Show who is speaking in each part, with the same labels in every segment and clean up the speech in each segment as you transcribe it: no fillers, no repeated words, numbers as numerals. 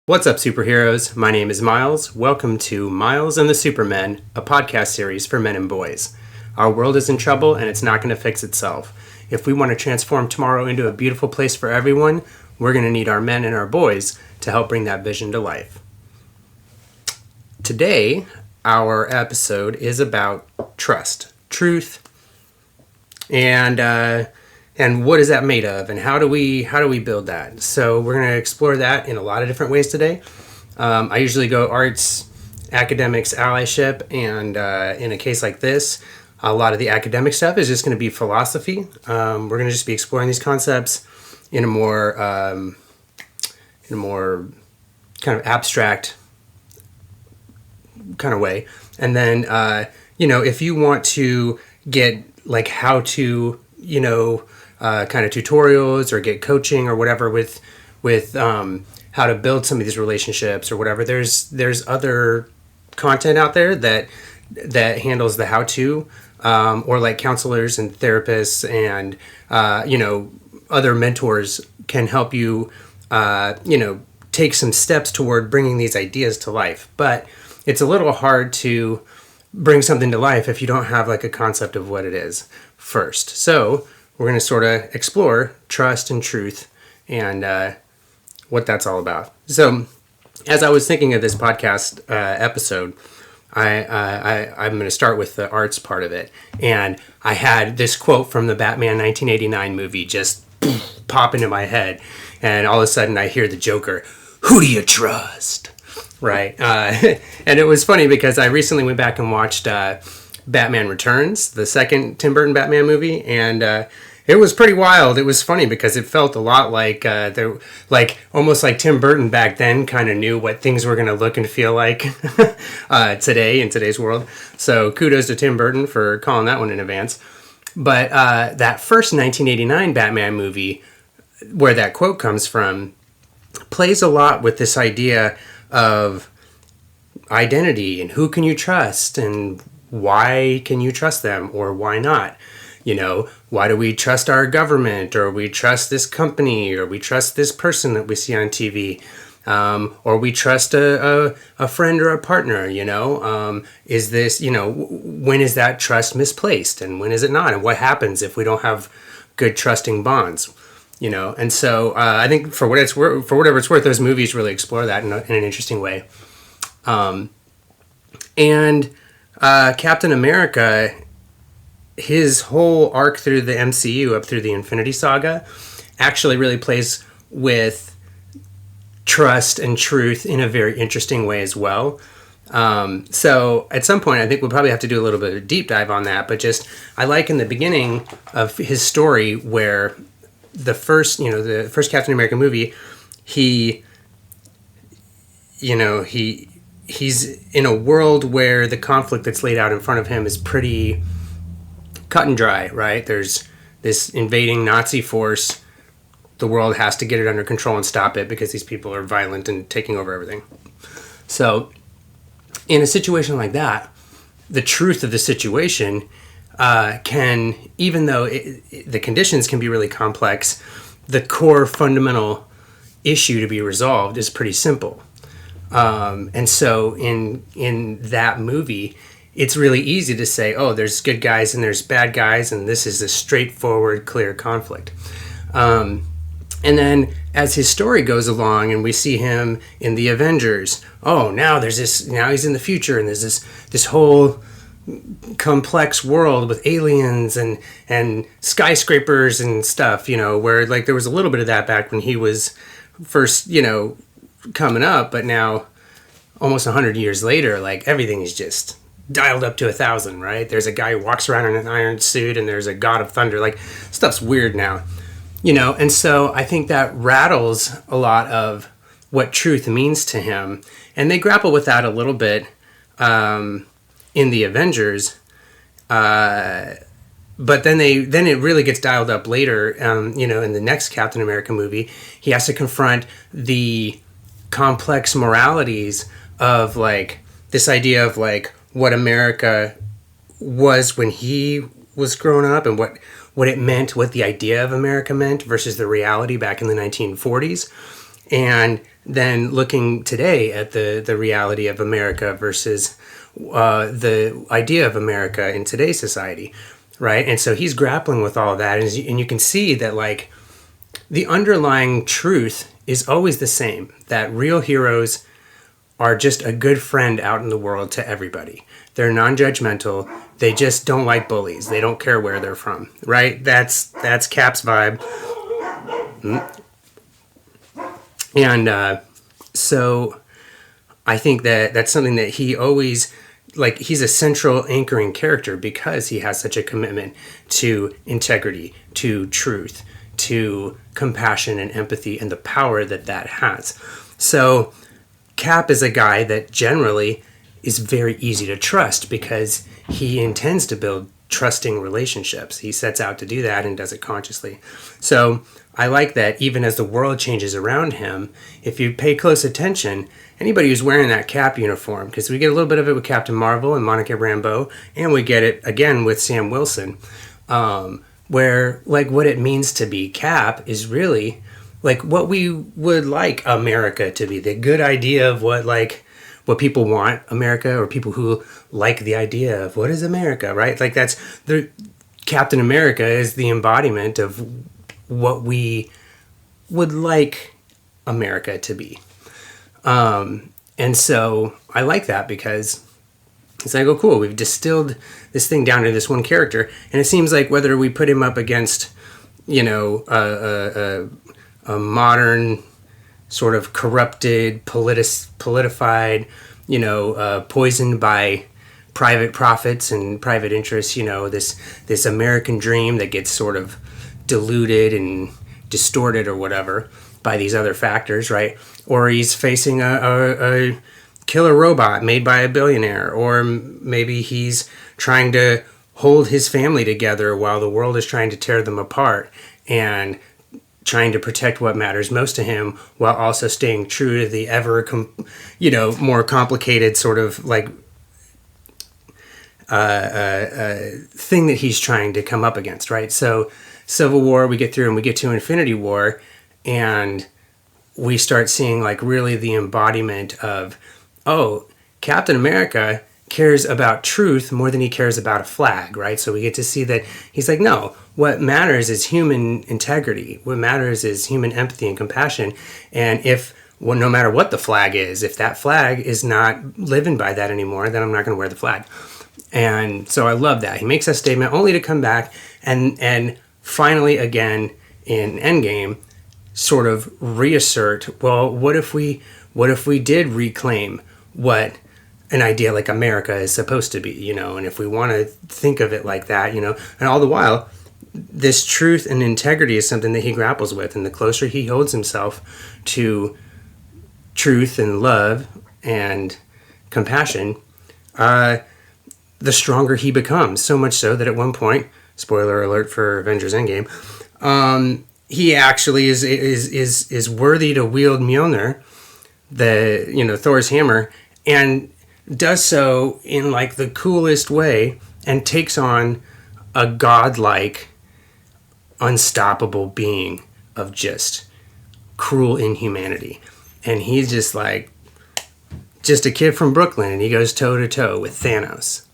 Speaker 1: What's up, superheroes? My name is Miles. Welcome to Miles and the Supermen, a podcast series for men and boys. Our world is in trouble and it's not going to fix itself. If we want to transform tomorrow into a beautiful place for everyone, we're going to need our men and our boys to help bring that vision to life. Today, our episode is about trust, truth, and what is that made of, and how do we build that? So we're going to explore that in a lot of different ways today. I usually go arts, academics, allyship, and in a case like this, a lot of the academic stuff is just going to be philosophy. We're going to just be exploring these concepts in a more kind of abstract kind of way. And then if you want to get like how to kind of tutorials or get coaching or whatever with how to build some of these relationships or whatever, there's other content out there that handles the how-to, or like counselors and therapists and other mentors can help you take some steps toward bringing these ideas to life. But it's a little hard to bring something to life if you don't have like a concept of what it is first. So we're going to sort of explore trust and truth and what that's all about. So as I was thinking of this podcast episode, I'm going to start with the arts part of it. And I had this quote from the Batman 1989 movie just pop into my head. And all of a sudden I hear the Joker, "Who do you trust?" Right. And it was funny because I recently went back and watched Batman Returns, the second Tim Burton Batman movie, and it was pretty wild. It was funny because it felt a lot like almost like Tim Burton back then kind of knew what things were going to look and feel like today in today's world. So kudos to Tim Burton for calling that one in advance. But that first 1989 Batman movie, where that quote comes from, plays a lot with this idea of identity and who can you trust and why can you trust them or why not. Why do we trust our government, or we trust this company, or we trust this person that we see on TV, or we trust a friend or a partner, is this, when is that trust misplaced and when is it not? And what happens if we don't have good trusting bonds, And so I think for whatever it's worth, those movies really explore that in an interesting way. And Captain America, his whole arc through the MCU up through the Infinity Saga actually really plays with trust and truth in a very interesting way as well. So at some point, I think we'll probably have to do a little bit of a deep dive on that. But just, I like in the beginning of his story where the first Captain America movie, he's in a world where the conflict that's laid out in front of him is pretty cut and dry, right? There's this invading Nazi force. The world has to get it under control and stop it because these people are violent and taking over everything. So in a situation like that, the truth of the situation can, even though the conditions can be really complex, the core fundamental issue to be resolved is pretty simple. And so in that movie, it's really easy to say, oh, there's good guys and there's bad guys, and this is a straightforward, clear conflict. And then as his story goes along and we see him in the Avengers, now he's in the future and there's this whole complex world with aliens and skyscrapers and stuff, where like there was a little bit of that back when he was first, coming up, but now almost 100 years later, like everything is just dialed up to 1,000, right? There's a guy who walks around in an iron suit and there's a god of thunder. Like, stuff's weird now, and so I think that rattles a lot of what truth means to him, and they grapple with that a little bit in the Avengers, but then it really gets dialed up later. In the next Captain America movie, he has to confront the complex moralities of like this idea of like what America was when he was growing up and what it meant, what the idea of America meant versus the reality back in the 1940s. And then looking today at the reality of America versus the idea of America in today's society, right? And so he's grappling with all of that, and you can see that like the underlying truth is always the same, that real heroes are just a good friend out in the world to everybody. They're non-judgmental. They just don't like bullies. They don't care where they're from, right? That's Cap's vibe. And so I think that that's something that he always, like, he's a central anchoring character because he has such a commitment to integrity, to truth, to compassion and empathy, and the power that that has. So Cap is a guy that generally is very easy to trust because he intends to build trusting relationships. He sets out to do that and does it consciously. So I like that even as the world changes around him, if you pay close attention, anybody who's wearing that Cap uniform, because we get a little bit of it with Captain Marvel and Monica Rambeau, and we get it again with Sam Wilson, where like what it means to be Cap is really like what we would like America to be, the good idea of what people want America, or people who like the idea of what is America, right? Like that's the Captain America is the embodiment of what we would like America to be. And so I like that because it's like, oh, cool, we've distilled this thing down to this one character. And it seems like whether we put him up against, you know, a modern sort of corrupted, politified, you know, poisoned by private profits and private interests, you know, this American dream that gets sort of diluted and distorted or whatever by these other factors, right? Or he's facing a killer robot made by a billionaire, or maybe he's trying to hold his family together while the world is trying to tear them apart, and trying to protect what matters most to him while also staying true to the ever, more complicated sort of like thing that he's trying to come up against, right? So Civil War, we get through and we get to Infinity War, and we start seeing like really the embodiment of, oh, Captain America cares about truth more than he cares about a flag, right? So we get to see that he's like, no, what matters is human integrity. What matters is human empathy and compassion. And no matter what the flag is, if that flag is not living by that anymore, then I'm not going to wear the flag. And so I love that. He makes that statement only to come back and finally again in Endgame sort of reassert, well, what if we did reclaim what an idea like America is supposed to be, you know, and if we want to think of it like that, you know, and all the while, this truth and integrity is something that he grapples with, and the closer he holds himself to truth and love and compassion, the stronger he becomes. So much so that at one point, spoiler alert for Avengers Endgame, he actually is worthy to wield Mjolnir, Thor's hammer, and does so in like the coolest way, and takes on a godlike, unstoppable being of just cruel inhumanity. And he's just like, just a kid from Brooklyn, and he goes toe to toe with Thanos,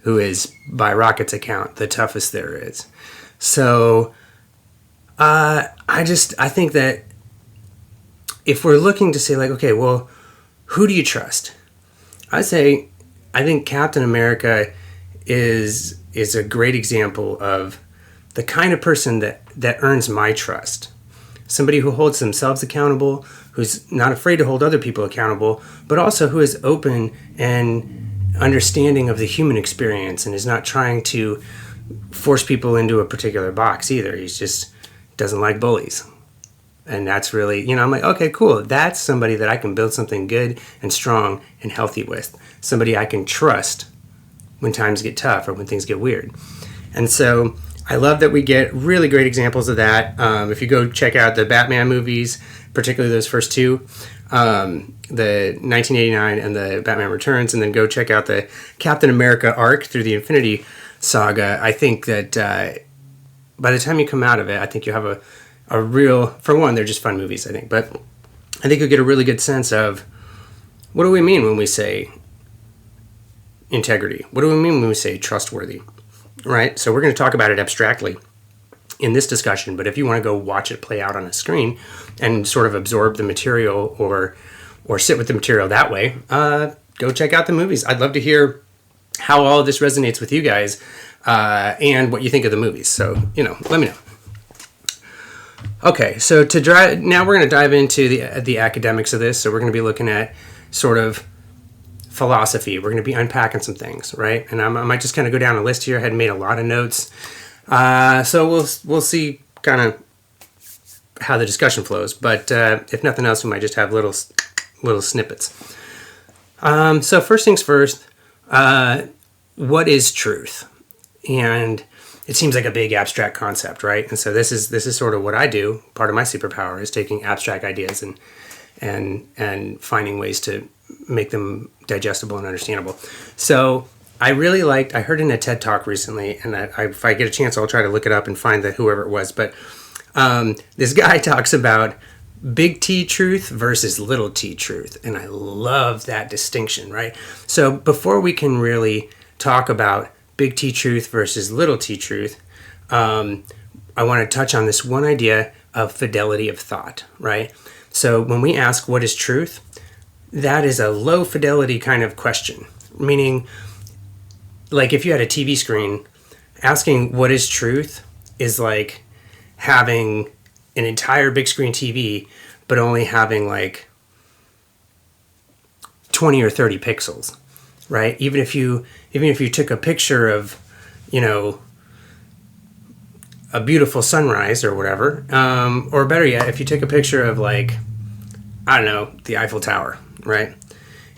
Speaker 1: who is, by Rocket's account, the toughest there is. So I think that if we're looking to say like, okay, well, who do you trust? I think Captain America is a great example of the kind of person that earns my trust. Somebody who holds themselves accountable, who's not afraid to hold other people accountable, but also who is open and understanding of the human experience and is not trying to force people into a particular box either. He's just doesn't like bullies. And that's really, I'm like, okay, cool. That's somebody that I can build something good and strong and healthy with. Somebody I can trust when times get tough or when things get weird. And so I love that we get really great examples of that. If you go check out the Batman movies, particularly those first two, the 1989 and the Batman Returns, and then go check out the Captain America arc through the Infinity Saga, I think that by the time you come out of it, I think you have for one, they're just fun movies, I think, but I think you'll get a really good sense of what do we mean when we say integrity? What do we mean when we say trustworthy? Right? So we're going to talk about it abstractly in this discussion, but if you want to go watch it play out on a screen and sort of absorb the material or sit with the material that way, go check out the movies. I'd love to hear how all of this resonates with you guys and what you think of the movies. So, let me know. Okay, so now we're going to dive into the academics of this. So we're going to be looking at sort of philosophy. We're going to be unpacking some things, right? And I might just kind of go down a list here. I had made a lot of notes. So we'll see kind of how the discussion flows. But if nothing else, we might just have little snippets. So first things first, what is truth? And it seems like a big abstract concept, right? And so this is sort of what I do. Part of my superpower is taking abstract ideas and finding ways to make them digestible and understandable. So I heard in a TED Talk recently, and if I get a chance, I'll try to look it up and find whoever it was. But this guy talks about big T truth versus little t truth. And I love that distinction, right? So before we can really talk about big T truth versus little t truth, I want to touch on this one idea of fidelity of thought, right? So when we ask what is truth, that is a low fidelity kind of question, meaning like if you had a TV screen, asking what is truth is like having an entire big screen TV, but only having like 20 or 30 pixels, right? Even if you took a picture of, a beautiful sunrise or whatever, or better yet, if you took a picture of like, I don't know, the Eiffel Tower, right? And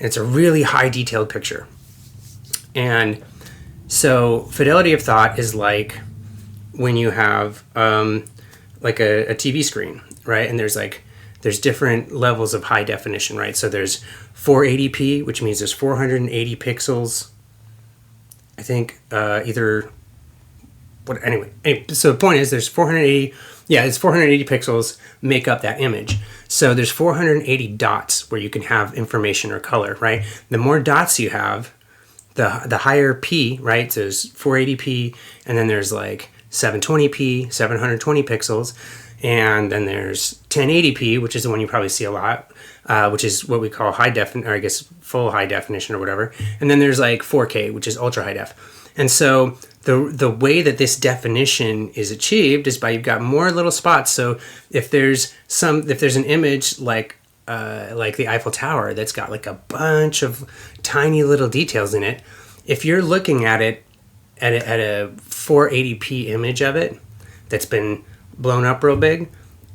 Speaker 1: it's a really high detailed picture. And so fidelity of thought is like when you have like a TV screen, right? And there's different levels of high definition, right? So there's 480p, which means there's 480 pixels. I think so the point is there's 480 pixels make up that image. So there's 480 dots where you can have information or color, right? The more dots you have, the higher P, right? So there's 480p, and then there's like 720p, 720 pixels, and then there's 1080p, which is the one you probably see a lot, which is what we call full high definition or whatever. And then there's like 4K, which is ultra high def. And so the way that this definition is achieved is by you've got more little spots. So if there's an image like the Eiffel Tower that's got like a bunch of tiny little details in it, if you're looking at it at a 480p image of it that's been blown up real big,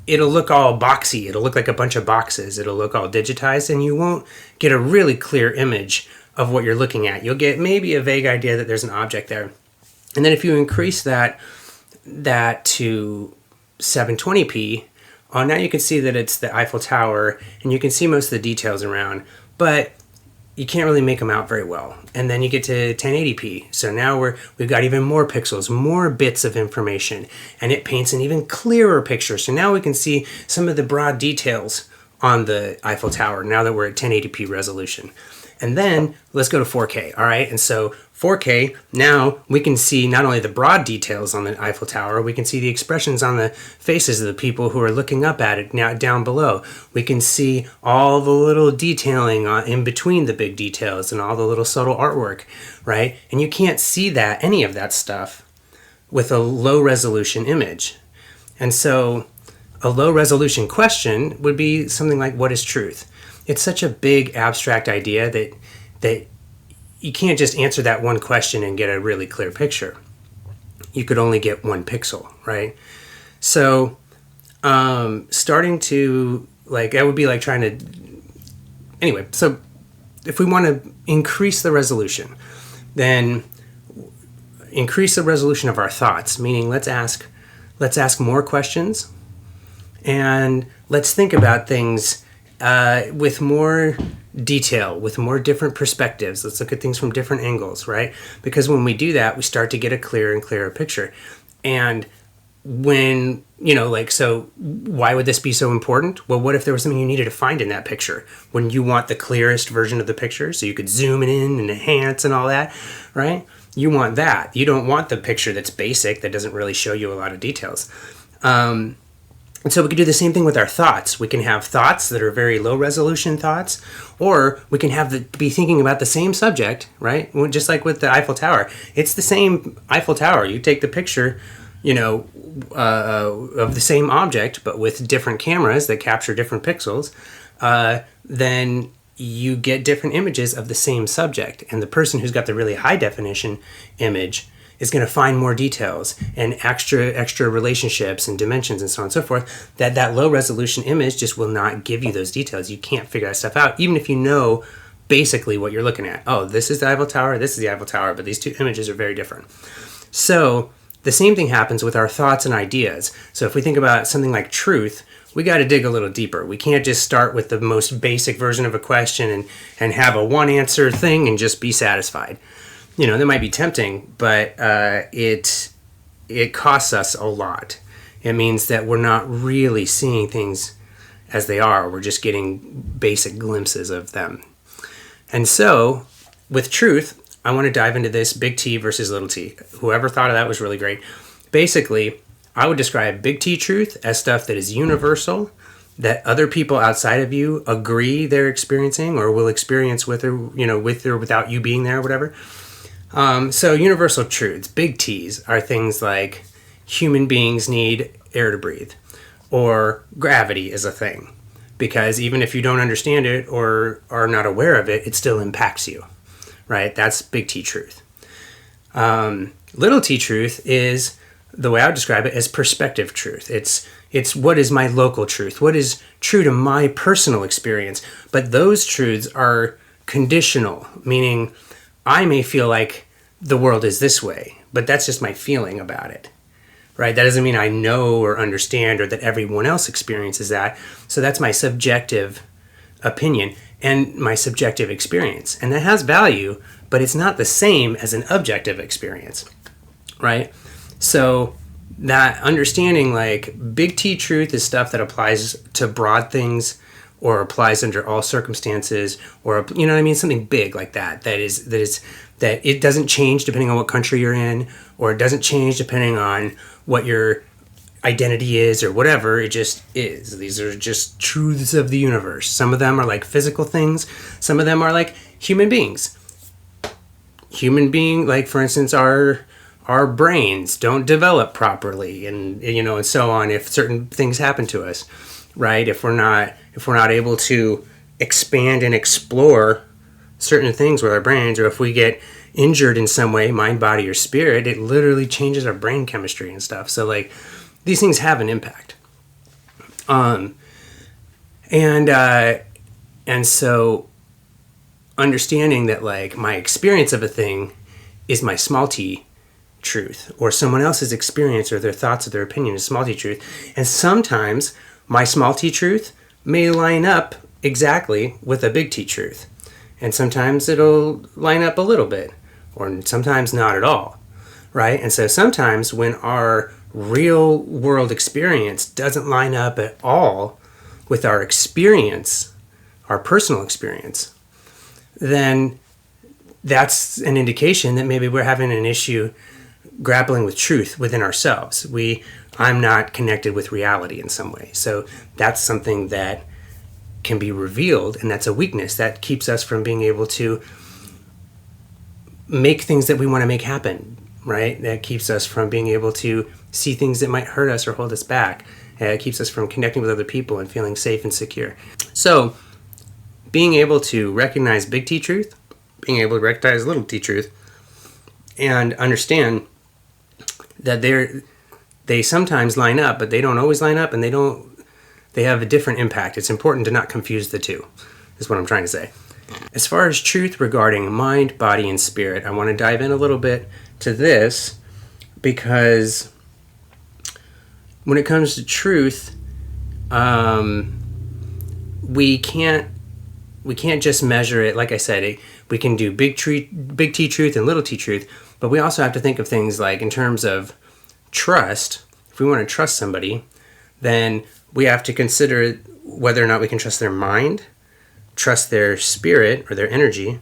Speaker 1: it'll look all boxy. It'll look like a bunch of boxes. It'll look all digitized, and you won't get a really clear image of what you're looking at. You'll get maybe a vague idea that there's an object there. And then if you increase that to 720p, now you can see that it's the Eiffel Tower, and you can see most of the details around, but you can't really make them out very well. And then you get to 1080p. So now we've got even more pixels, more bits of information, and it paints an even clearer picture. So now we can see some of the broad details on the Eiffel Tower now that we're at 1080p resolution. And then let's go to 4K, all right? And so 4K, now we can see not only the broad details on the Eiffel Tower, we can see the expressions on the faces of the people who are looking up at it now down below. We can see all the little detailing in between the big details and all the little subtle artwork, right? And you can't see any of that stuff with a low resolution image. And so a low resolution question would be something like, what is truth? It's such a big abstract idea that you can't just answer that one question and get a really clear picture. You could only get one pixel, right? So starting to, that would be like trying to, anyway, so if we want to increase the resolution, then increase the resolution of our thoughts, meaning let's ask more questions, and let's think about things with more detail, with more different perspectives. Let's look at things from different angles, right? Because when we do that, we start to get a clearer and clearer picture. And when, so why would this be so important? Well, what if there was something you needed to find in that picture? When you want the clearest version of the picture so you could zoom it in and enhance and all that, right? You want that. You don't want the picture that's basic, that doesn't really show you a lot of details. And so we can do the same thing with our thoughts. We can have thoughts that are very low resolution thoughts, or we can be thinking about the same subject, right? Just like with the Eiffel Tower. It's the same Eiffel Tower. You take the picture, of the same object, but with different cameras that capture different pixels, then you get different images of the same subject. And the person who's got the really high definition image is going to find more details and extra relationships and dimensions and so on and so forth, that low resolution image just will not give you those details. You can't figure that stuff out, even if you know basically what you're looking at. Oh, this is the Eiffel Tower, this is the Eiffel Tower, but these two images are very different. So the same thing happens with our thoughts and ideas. So if we think about something like truth, we got to dig a little deeper. We can't just start with the most basic version of a question and have a one answer thing and just be satisfied. That might be tempting, but it costs us a lot. It means that we're not really seeing things as they are. We're just getting basic glimpses of them. And so, with truth, I want to dive into this big T versus little t. Whoever thought of that was really great. Basically, I would describe big T truth as stuff that is universal, that other people outside of you agree they're experiencing or will experience with or without you being there or whatever. So universal truths, big T's, are things like human beings need air to breathe, or gravity is a thing, because even if you don't understand it or are not aware of it, it still impacts you, right? That's big T truth. Little t truth is, the way I would describe it, as perspective truth. It's what is my local truth, what is true to my personal experience, but those truths are conditional, meaning I may feel like the world is this way, but that's just my feeling about it, right? That doesn't mean I know or understand or that everyone else experiences that. So that's my subjective opinion and my subjective experience. And that has value, but it's not the same as an objective experience, right? So that understanding, like, big T truth is stuff that applies to broad things or applies under all circumstances, or, something big like that, that it doesn't change depending on what country you're in, or it doesn't change depending on what your identity is or whatever. It just is. These are just truths of the universe. Some of them are like physical things. Some of them are like human beings. Like, for instance, our brains don't develop properly, and so on, if certain things happen to us, right? If we're not able to expand and explore certain things with our brains, or if we get injured in some way, mind, body, or spirit, it literally changes our brain chemistry and stuff. So, like, these things have an impact. And so understanding that, like, my experience of a thing is my small t truth, or someone else's experience or their thoughts or their opinion is small t truth. And sometimes my small t truth may line up exactly with a big T truth. And sometimes it'll line up a little bit, or sometimes not at all, right? And so sometimes when our real world experience doesn't line up at all with our experience, our personal experience, then that's an indication that maybe we're having an issue grappling with truth within ourselves. I'm not connected with reality in some way. So that's something that can be revealed, and that's a weakness that keeps us from being able to make things that we want to make happen, right? That keeps us from being able to see things that might hurt us or hold us back. It keeps us from connecting with other people and feeling safe and secure. So being able to recognize big T truth, being able to recognize little t truth, and understand that they sometimes line up, but they don't always line up, and they have a different impact. It's important to not confuse the two, is what I'm trying to say. As far as truth regarding mind, body, and spirit, I want to dive in a little bit to this, because when it comes to truth, we can't just measure it. Like I said, we can do big T truth and little t truth, but we also have to think of things like in terms of trust. if we want to trust somebody, then we have to consider whether or not we can trust their mind, trust their spirit or their energy,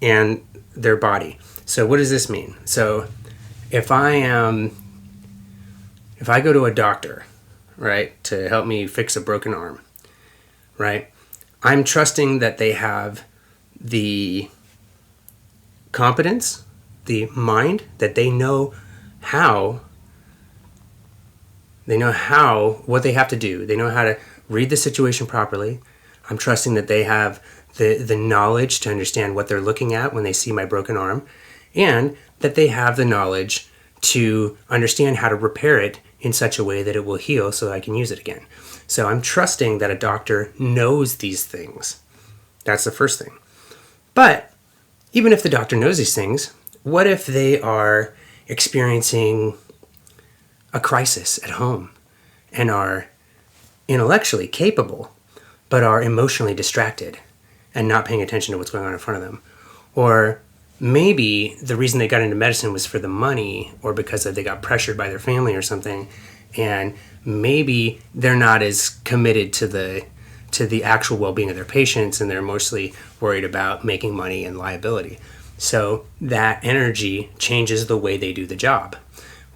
Speaker 1: and their body. So what does this mean? So if I go to a doctor, right, to help me fix a broken arm, right, I'm trusting that they have the competence, the mind, that they know what they have to do. They know how to read the situation properly. I'm trusting that they have the knowledge to understand what they're looking at when they see my broken arm, and that they have the knowledge to understand how to repair it in such a way that it will heal so I can use it again. So I'm trusting that a doctor knows these things. That's the first thing. But even if the doctor knows these things, what if they are experiencing a crisis at home and are intellectually capable, but are emotionally distracted and not paying attention to what's going on in front of them? Or maybe the reason they got into medicine was for the money, or because they got pressured by their family or something, and maybe they're not as committed to the actual well-being of their patients, and they're mostly worried about making money and liability. So that energy changes the way they do the job.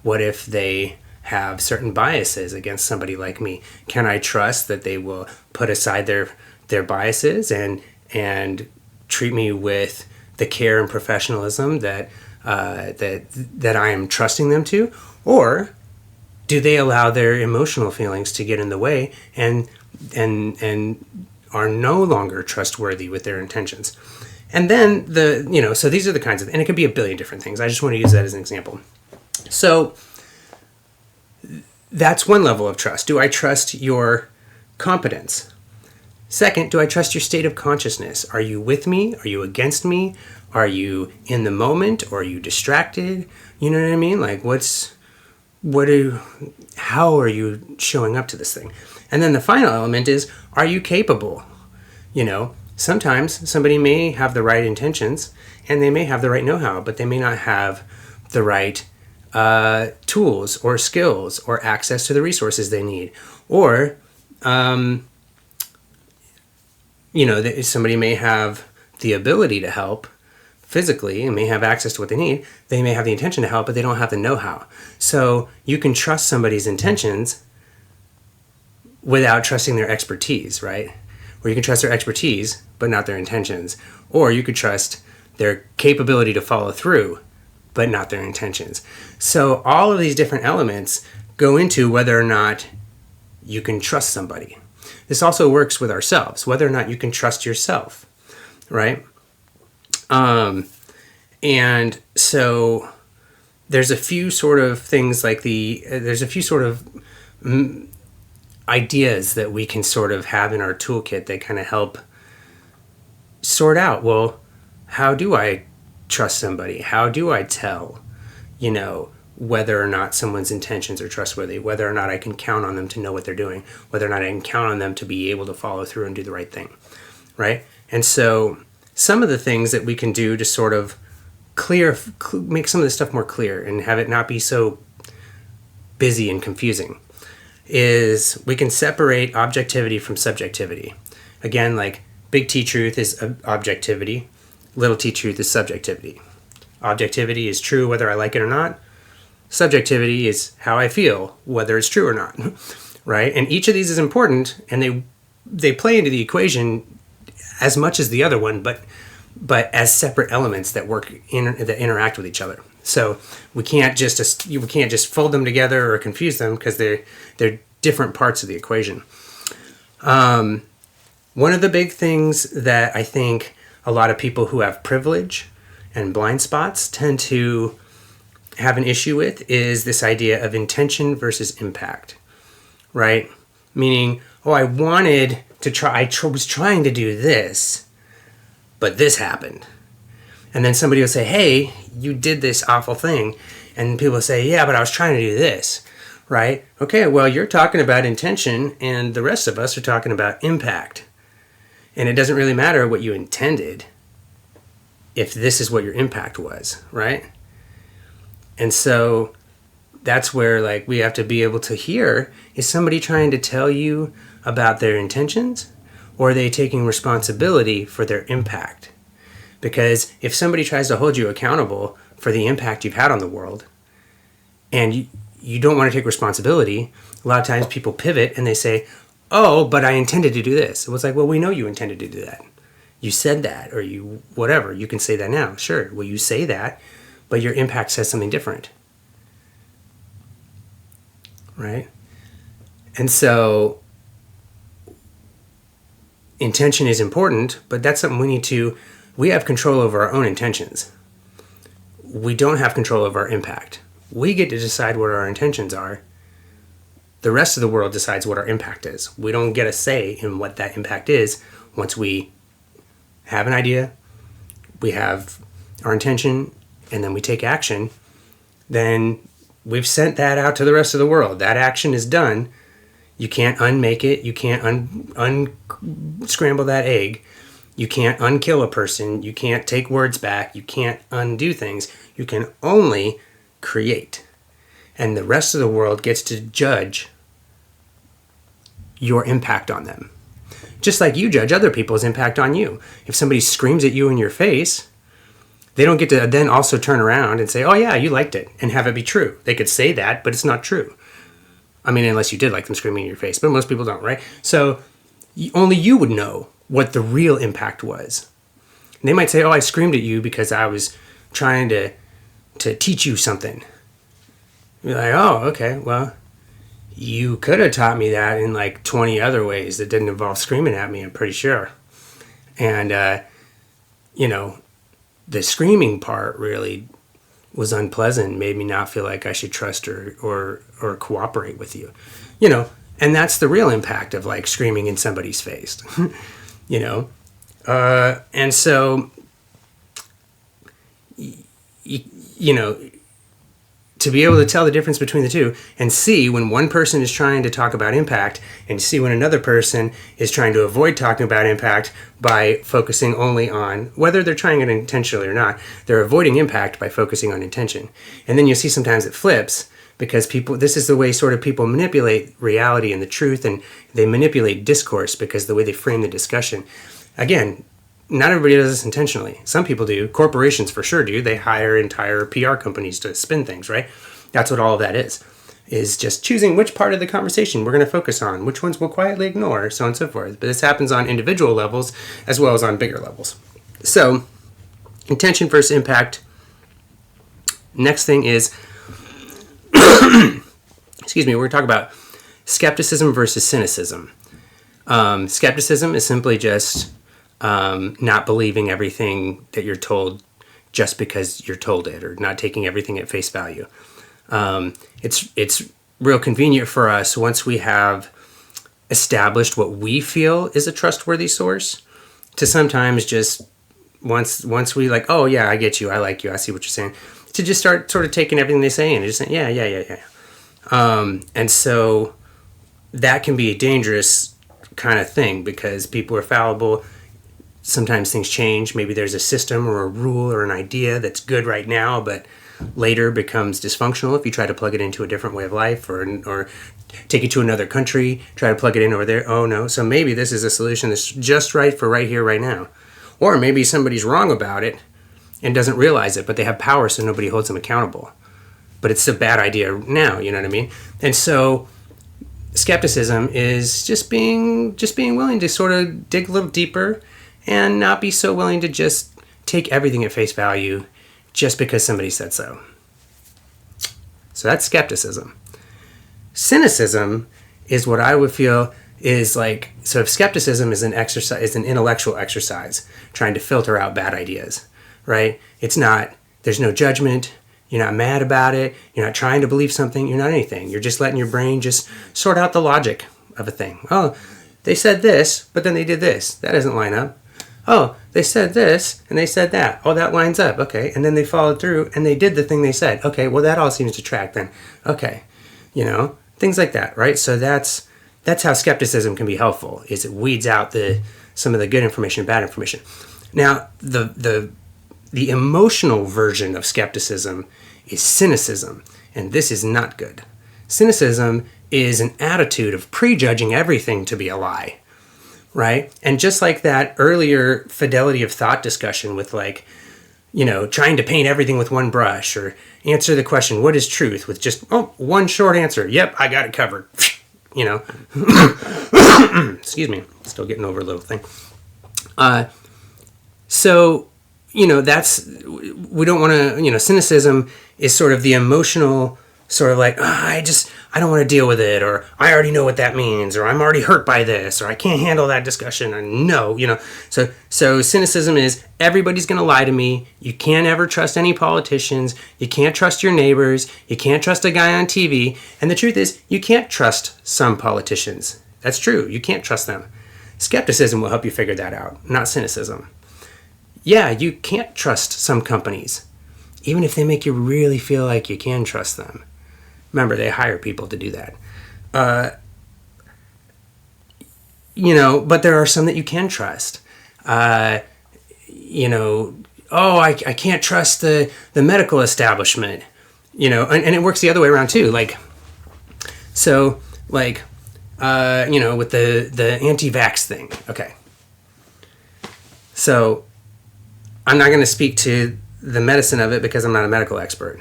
Speaker 1: What if they have certain biases against somebody like me? Can I trust that they will put aside their biases and treat me with the care and professionalism that I am trusting them to? Or do they allow their emotional feelings to get in the way and are no longer trustworthy with their intentions? And then so these are the kinds of, and it could be a billion different things. I just want to use that as an example. So that's one level of trust. Do I trust your competence? Second, do I trust your state of consciousness? Are you with me? Are you against me? Are you in the moment, or are you distracted? You know what I mean? Like how are you showing up to this thing? And then the final element is, are you capable? Sometimes somebody may have the right intentions and they may have the right know-how, but they may not have the right tools or skills or access to the resources they need. Or, somebody may have the ability to help physically and may have access to what they need. They may have the intention to help, but they don't have the know-how. So you can trust somebody's intentions without trusting their expertise, right? Or you can trust their expertise, but not their intentions. Or you could trust their capability to follow through, but not their intentions. So all of these different elements go into whether or not you can trust somebody. This also works with ourselves, whether or not you can trust yourself, right? And so there's a few sort of things like there's a few sort of ideas that we can sort of have in our toolkit that kind of help sort out, well, how do I trust somebody? How do I tell, whether or not someone's intentions are trustworthy, whether or not I can count on them to know what they're doing, whether or not I can count on them to be able to follow through and do the right thing, right? And so some of the things that we can do to sort of make some of this stuff more clear and have it not be so busy and confusing is we can separate objectivity from subjectivity. Again, like big T truth is objectivity, little t truth is subjectivity. Objectivity is true whether I like it or not. Subjectivity is how I feel, whether it's true or not, right? And each of these is important, and they play into the equation as much as the other one, but as separate elements that that interact with each other. So we can't just fold them together or confuse them, because they're different parts of the equation. One of the big things that I think a lot of people who have privilege and blind spots tend to have an issue with is this idea of intention versus impact, right? Meaning, I wanted to try, I was trying to do this, but this happened. And then somebody will say, hey, you did this awful thing. And people will say, yeah, but I was trying to do this, right? Okay, well, you're talking about intention, and the rest of us are talking about impact. And it doesn't really matter what you intended if this is what your impact was, right? And so that's where like we have to be able to hear, is somebody trying to tell you about their intentions, or are they taking responsibility for their impact? Because if somebody tries to hold you accountable for the impact you've had on the world, and you don't want to take responsibility, a lot of times people pivot and they say, oh, but I intended to do this. It was like, well, we know you intended to do that. You said that, or you, whatever. You can say that now. Sure. Well, you say that, but your impact says something different. Right? And so intention is important, but that's something we have control over our own intentions. We don't have control over our impact. We get to decide what our intentions are. The rest of the world decides what our impact is. We don't get a say in what that impact is. Once we have an idea, we have our intention, and then we take action, then we've sent that out to the rest of the world. That action is done. You can't unmake it. You can't unscramble that egg. You can't unkill a person. You can't take words back. You can't undo things. You can only create. And the rest of the world gets to judge your impact on them. Just like you judge other people's impact on you. If somebody screams at you in your face, they don't get to then also turn around and say, oh yeah, you liked it, and have it be true. They could say that, but it's not true. I mean, unless you did like them screaming in your face, but most people don't, right? So only you would know what the real impact was. And they might say, oh, I screamed at you because I was trying to teach you something. You're like, oh, okay, well, you could have taught me that in like 20 other ways that didn't involve screaming at me, I'm pretty sure. And, the screaming part really was unpleasant, made me not feel like I should trust or cooperate with you, and that's the real impact of like screaming in somebody's face, and so, to be able to tell the difference between the two and see when one person is trying to talk about impact and see when another person is trying to avoid talking about impact by focusing only on, whether they're trying it intentionally or not, they're avoiding impact by focusing on intention. And then you'll see sometimes it flips because this is the way sort of people manipulate reality and the truth, and they manipulate discourse because the way they frame the discussion. Again, not everybody does this intentionally. Some people do. Corporations for sure do. They hire entire PR companies to spin things, right? That's what all of that is just choosing which part of the conversation we're going to focus on, which ones we'll quietly ignore, so on and so forth. But this happens on individual levels as well as on bigger levels. So, intention versus impact. Next thing is, we're going to talk about skepticism versus cynicism. Skepticism is simply just not believing everything that you're told just because you're told it, or not taking everything at face value. It's real convenient for us once we have established what we feel is a trustworthy source to sometimes just once we like, oh yeah, I get you, I like you, I see what you're saying, to just start sort of taking everything they say and just saying, yeah. And so that can be a dangerous kind of thing because people are fallible. Sometimes things change. Maybe there's a system or a rule or an idea that's good right now, but later becomes dysfunctional if you try to plug it into a different way of life or take it to another country, try to plug it in over there. Oh no. So maybe this is a solution that's just right for right here, right now. Or maybe somebody's wrong about it and doesn't realize it, but they have power so nobody holds them accountable. But it's a bad idea now, you know what I mean? And so skepticism is just being willing to sort of dig a little deeper and not be so willing to just take everything at face value just because somebody said so. So that's skepticism. Cynicism is what I would feel is like, so if skepticism is an intellectual exercise, trying to filter out bad ideas, right? It's not, there's no judgment, you're not mad about it, you're not trying to believe something, you're not anything. You're just letting your brain just sort out the logic of a thing. Oh, they said this, but then they did this. That doesn't line up. Oh, they said this, and they said that. Oh, that lines up. Okay. And then they followed through, and they did the thing they said. Okay, well, that all seems to track then. Okay. Things like that, right? So that's how skepticism can be helpful, is it weeds out some of the good information and bad information. Now, the emotional version of skepticism is cynicism. and this is not good. Cynicism is an attitude of prejudging everything to be a lie, right? And just like that earlier fidelity of thought discussion with like, trying to paint everything with one brush, or answer the question, what is truth, with just, one short answer. Yep, I got it covered. Excuse me, still getting over a little thing. So, that's, we don't want to, cynicism is sort of the emotional sort of like, I don't want to deal with it, or I already know what that means, or I'm already hurt by this, or I can't handle that discussion, or no, So cynicism is, everybody's going to lie to me. You can't ever trust any politicians. You can't trust your neighbors. You can't trust a guy on TV. And the truth is, you can't trust some politicians. That's true. You can't trust them. Skepticism will help you figure that out, not cynicism. Yeah, you can't trust some companies, even if they make you really feel like you can trust them. Remember, they hire people to do that. But there are some that you can trust. I can't trust the medical establishment, and it works the other way around too. With the anti-vax thing. Okay. So I'm not going to speak to the medicine of it because I'm not a medical expert.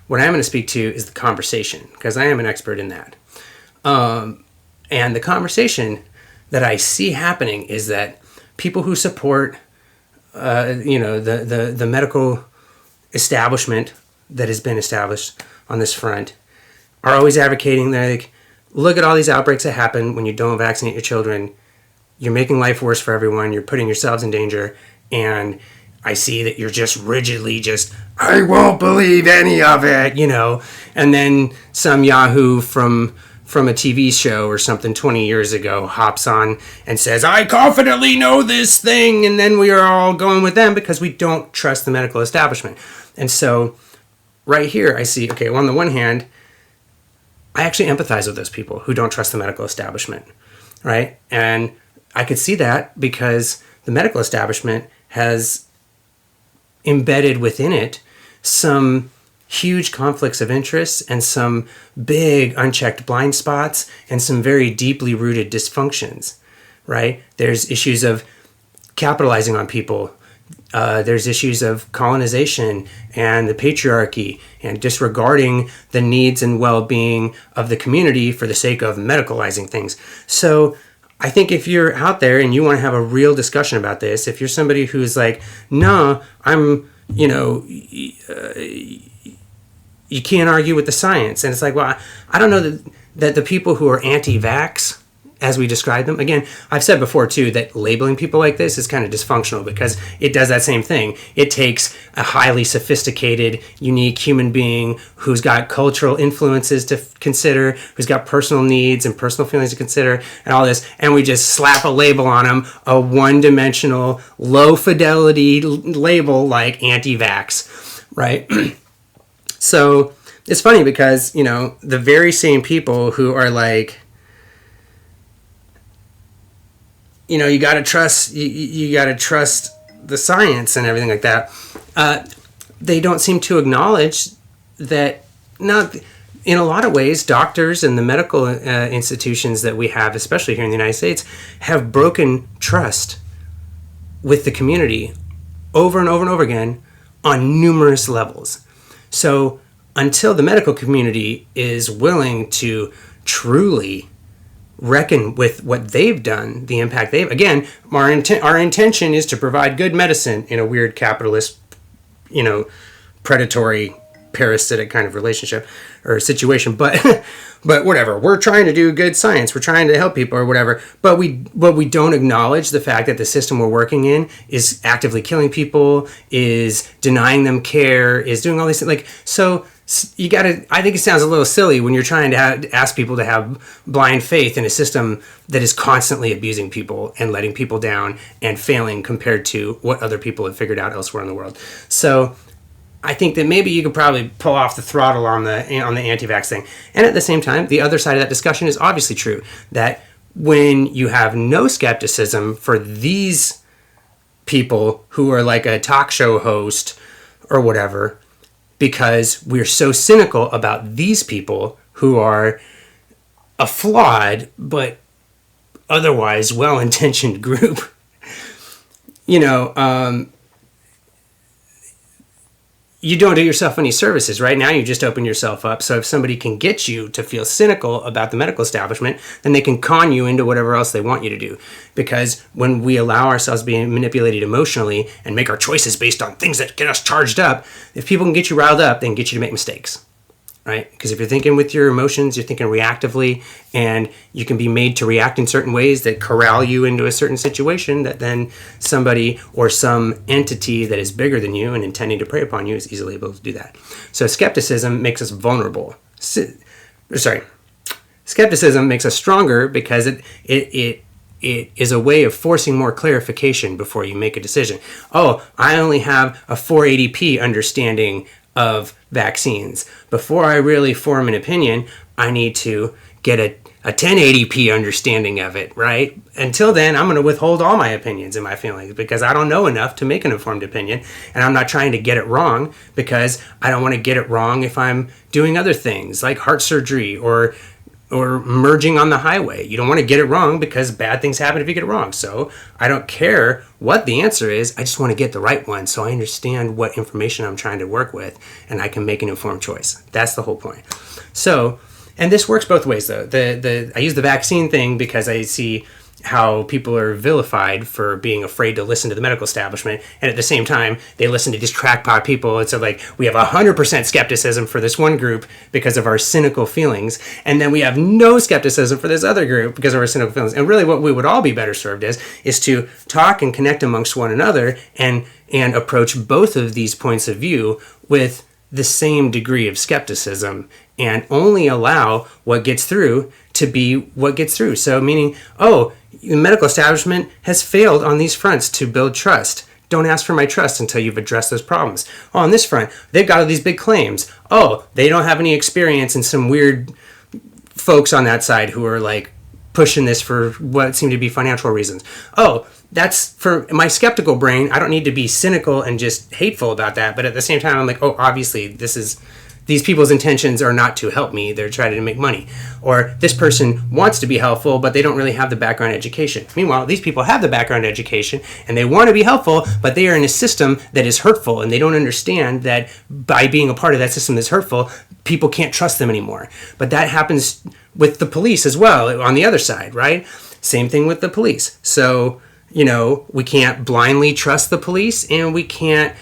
Speaker 1: What I'm going to speak to is the conversation, because I am an expert in that. And the conversation that I see happening is that people who support, the medical establishment that has been established on this front are always advocating that, like, look at all these outbreaks that happen when you don't vaccinate your children. You're making life worse for everyone. You're putting yourselves in danger. And I see that you're just rigidly I won't believe any of it, And then some yahoo from a TV show or something 20 years ago hops on and says, I confidently know this thing. And then we are all going with them because we don't trust the medical establishment. And so right here, I see, okay, well, on the one hand, I actually empathize with those people who don't trust the medical establishment, right? And I could see that because the medical establishment has embedded within it some huge conflicts of interest and some big unchecked blind spots and some very deeply rooted dysfunctions, right? There's issues of capitalizing on people. There's issues of colonization and the patriarchy and disregarding the needs and well-being of the community for the sake of medicalizing things. So I think if you're out there and you want to have a real discussion about this, if you're somebody who's like, no, I'm, you can't argue with the science. And it's like, well, I don't know that the people who are anti-vax, as we describe them, again, I've said before too, that labeling people like this is kind of dysfunctional because it does that same thing. It takes a highly sophisticated, unique human being who's got cultural influences to consider, who's got personal needs and personal feelings to consider, and all this, and we just slap a label on them, a one-dimensional, low-fidelity label like anti-vax, right? So it's funny because, the very same people who are like, you got to trust, you got to trust the science and everything like that. They don't seem to acknowledge that, in a lot of ways, doctors and the medical institutions that we have, especially here in the United States, have broken trust with the community over and over and over again on numerous levels. So until the medical community is willing to truly reckon with what they've done, the impact they've, again, our intention is to provide good medicine in a weird capitalist, predatory, parasitic kind of relationship or situation, but whatever, we're trying to do good science, we're trying to help people or whatever, but we don't acknowledge the fact that the system we're working in is actively killing people, is denying them care, is doing all these things. Like, so you gotta, I think it sounds a little silly when you're trying to ask people to have blind faith in a system that is constantly abusing people and letting people down and failing compared to what other people have figured out elsewhere in the world. So I think that maybe you could probably pull off the throttle on the anti-vax thing. And at the same time, the other side of that discussion is obviously true, that when you have no skepticism for these people who are like a talk show host or whatever, because we're so cynical about these people who are a flawed but otherwise well-intentioned group. You don't do yourself any services. Right now, you just open yourself up. So if somebody can get you to feel cynical about the medical establishment, then they can con you into whatever else they want you to do. Because when we allow ourselves being manipulated emotionally and make our choices based on things that get us charged up, if people can get you riled up, they can get you to make mistakes. Right? Because if you're thinking with your emotions, you're thinking reactively, and you can be made to react in certain ways that corral you into a certain situation that then somebody or some entity that is bigger than you and intending to prey upon you is easily able to do that. So skepticism makes us vulnerable. Skepticism makes us stronger because it is a way of forcing more clarification before you make a decision. Oh, I only have a 480p understanding of vaccines. Before I really form an opinion, I need to get a 1080p understanding of it, right? Until then, I'm going to withhold all my opinions and my feelings because I don't know enough to make an informed opinion, and I'm not trying to get it wrong because I don't want to get it wrong if I'm doing other things like heart surgery or merging on the highway. You don't want to get it wrong because bad things happen if you get it wrong. So I don't care what the answer is. I just want to get the right one so I understand what information I'm trying to work with and I can make an informed choice. That's the whole point. So, and this works both ways though. I use the vaccine thing because I see how people are vilified for being afraid to listen to the medical establishment, and at the same time they listen to these crackpot people, and so like we have 100% skepticism for this one group because of our cynical feelings, and then we have no skepticism for this other group because of our cynical feelings. And really what we would all be better served is to talk and connect amongst one another and approach both of these points of view with the same degree of skepticism and only allow what gets through to be what gets through. So meaning, oh, the medical establishment has failed on these fronts to build trust. Don't ask for my trust until you've addressed those problems. Oh, on this front, they've got all these big claims. Oh, they don't have any experience, and some weird folks on that side who are like pushing this for what seem to be financial reasons. Oh, that's for my skeptical brain. I don't need to be cynical and just hateful about that. But at the same time, I'm like, oh, obviously these people's intentions are not to help me. They're trying to make money. Or this person wants to be helpful, but they don't really have the background education. Meanwhile, these people have the background education and they want to be helpful, but they are in a system that is hurtful, and they don't understand that by being a part of that system that's hurtful, people can't trust them anymore. But that happens with the police as well on the other side, right? Same thing with the police. So, we can't blindly trust the police, and we can't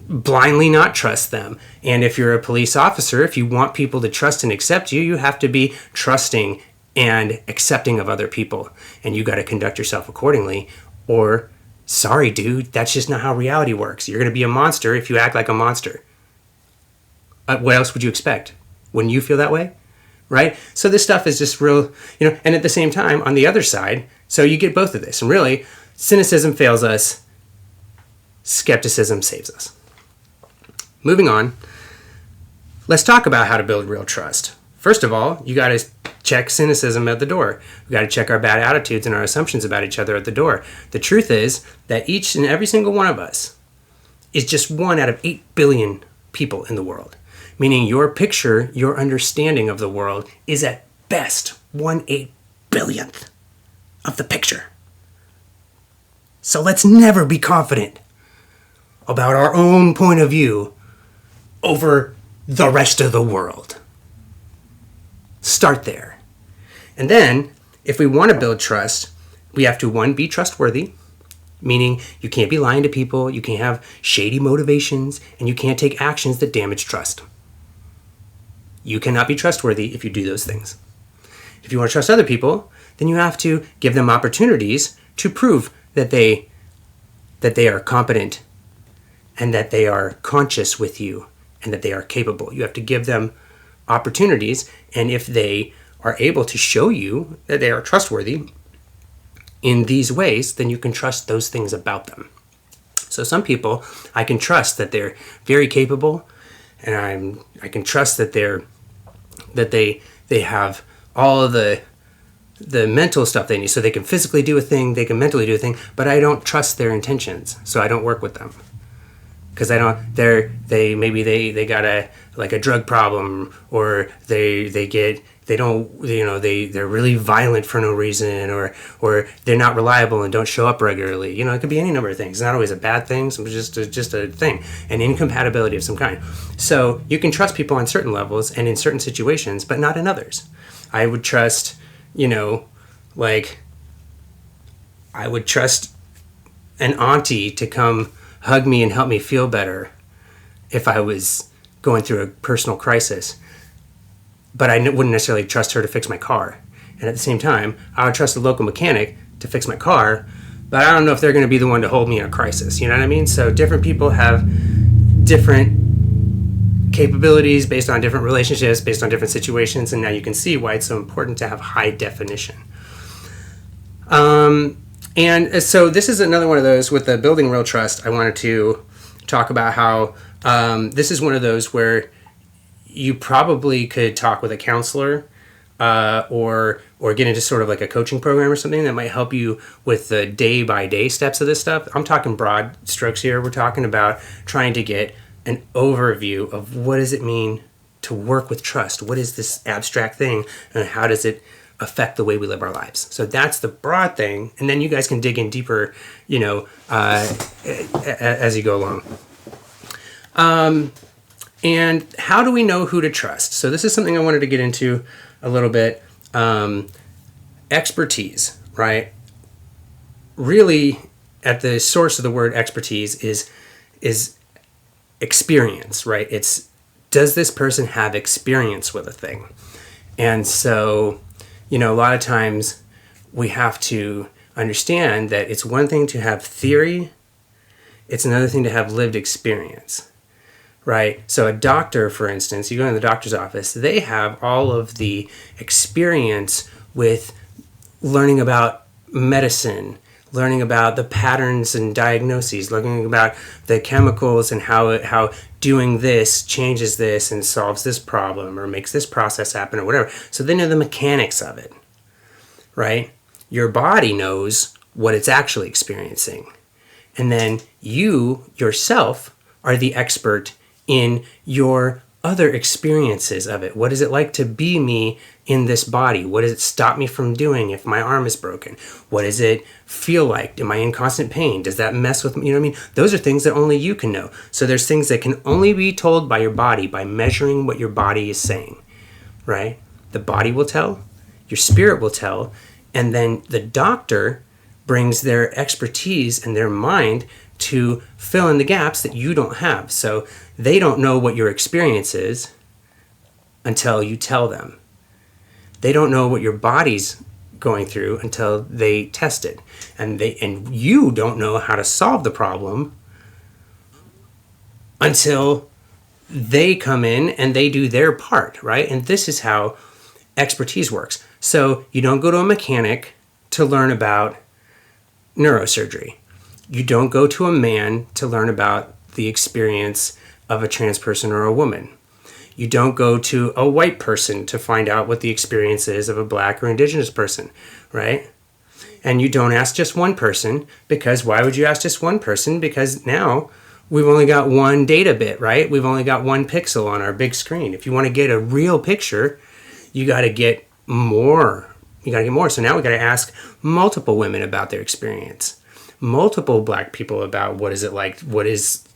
Speaker 1: blindly not trust them. And if you're a police officer, if you want people to trust and accept you, you have to be trusting and accepting of other people, and you got to conduct yourself accordingly, or sorry dude, that's just not how reality works. You're going to be a monster if you act like a monster. What else would you expect? Wouldn't you feel that way? Right? So this stuff is just real, and at the same time on the other side, so you get both of this, and really cynicism fails us, skepticism saves us. Moving on, let's talk about how to build real trust. First of all, you got to check cynicism at the door. We got to check our bad attitudes and our assumptions about each other at the door. The truth is that each and every single one of us is just one out of 8 billion people in the world. Meaning your picture, your understanding of the world is at best 1/8 billionth of the picture. So let's never be confident about our own point of view over the rest of the world. Start there. And then, if we want to build trust, we have to, one, be trustworthy, meaning you can't be lying to people, you can't have shady motivations, and you can't take actions that damage trust. You cannot be trustworthy if you do those things. If you want to trust other people, then you have to give them opportunities to prove that they are competent and that they are conscious with you and that they are capable. You have to give them opportunities, and if they are able to show you that they are trustworthy in these ways, then you can trust those things about them. So some people, I can trust that they're very capable, and I can trust that they have all of the mental stuff they need, so they can physically do a thing, they can mentally do a thing, but I don't trust their intentions, so I don't work with them. because they got a drug problem, or they're really violent for no reason, or they're not reliable and don't show up regularly. It could be any number of things. It's not always a bad thing. It's just a thing, an incompatibility of some kind. So you can trust people on certain levels and in certain situations, but not in others. I would trust, I would trust an auntie to come hug me and help me feel better if I was going through a personal crisis. But I wouldn't necessarily trust her to fix my car. And at the same time, I would trust a local mechanic to fix my car, but I don't know if they're going to be the one to hold me in a crisis. You know what I mean? So different people have different capabilities based on different relationships, based on different situations, and now you can see why it's so important to have high definition. And so this is another one of those with the building real trust. I wanted to talk about how this is one of those where you probably could talk with a counselor or get into sort of like a coaching program or something that might help you with the day-by-day steps of this stuff. I'm talking broad strokes here. We're talking about trying to get an overview of what does it mean to work with trust? What is this abstract thing, and how does it affect the way we live our lives? So that's the broad thing, and then you guys can dig in deeper, as you go along. And how do we know who to trust? So this is something I wanted to get into a little bit. Expertise, right? Really, at the source of the word expertise is experience, right? It's, does this person have experience with a thing? And so, a lot of times we have to understand that it's one thing to have theory, it's another thing to have lived experience. Right? So a doctor, for instance, you go in the doctor's office, they have all of the experience with learning about medicine, learning about the patterns and diagnoses, learning about the chemicals and how doing this changes this and solves this problem or makes this process happen or whatever. So they know the mechanics of it, right? Your body knows what it's actually experiencing. And then you yourself are the expert in your other experiences of it. What is it like to be me in this body? What does it stop me from doing if my arm is broken? What does it feel like? Am I in constant pain? Does that mess with me? You know what I mean? Those are things that only you can know. So there's things that can only be told by your body, by measuring what your body is saying, right? The body will tell, your spirit will tell, and then the doctor brings their expertise and their mind to fill in the gaps that you don't have. So they don't know what your experience is until you tell them. They don't know what your body's going through until they test it. And you don't know how to solve the problem until they come in and they do their part, right? And this is how expertise works. So you don't go to a mechanic to learn about neurosurgery. You don't go to a man to learn about the experience of a trans person or a woman. You don't go to a white person to find out what the experience is of a black or indigenous person, right? And you don't ask just one person, because why would you ask just one person? Because now we've only got one data bit, right? We've only got one pixel on our big screen. If you want to get a real picture, you got to get more. So now we got to ask multiple women about their experience. Multiple black people about what is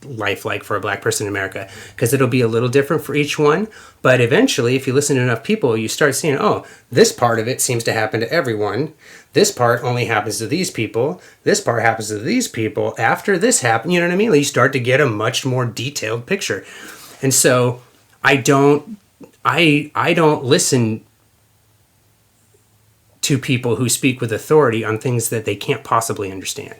Speaker 1: life like for a black person in America, because it'll be a little different for each one. But eventually, if you listen to enough people, you start seeing, oh, this part of it seems to happen to everyone. This part only happens to these people. This part happens to these people. After this happened, you know what I mean? You start to get a much more detailed picture. And so I don't listen to people who speak with authority on things that they can't possibly understand.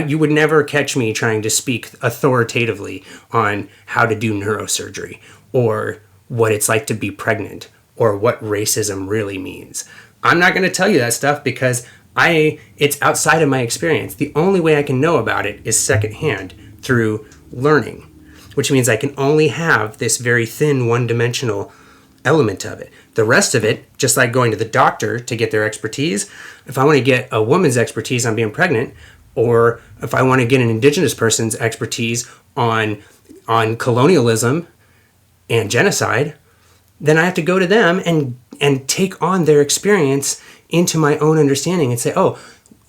Speaker 1: You would never catch me trying to speak authoritatively on how to do neurosurgery or what it's like to be pregnant or what racism really means. I'm not going to tell you that stuff because it's outside of my experience. The only way I can know about it is secondhand through learning, which means I can only have this very thin one-dimensional element of it. The rest of it, just like going to the doctor to get their expertise, if I want to get a woman's expertise on being pregnant, or if I want to get an indigenous person's expertise on on colonialism and genocide, then I have to go to them and take on their experience into my own understanding and say, oh,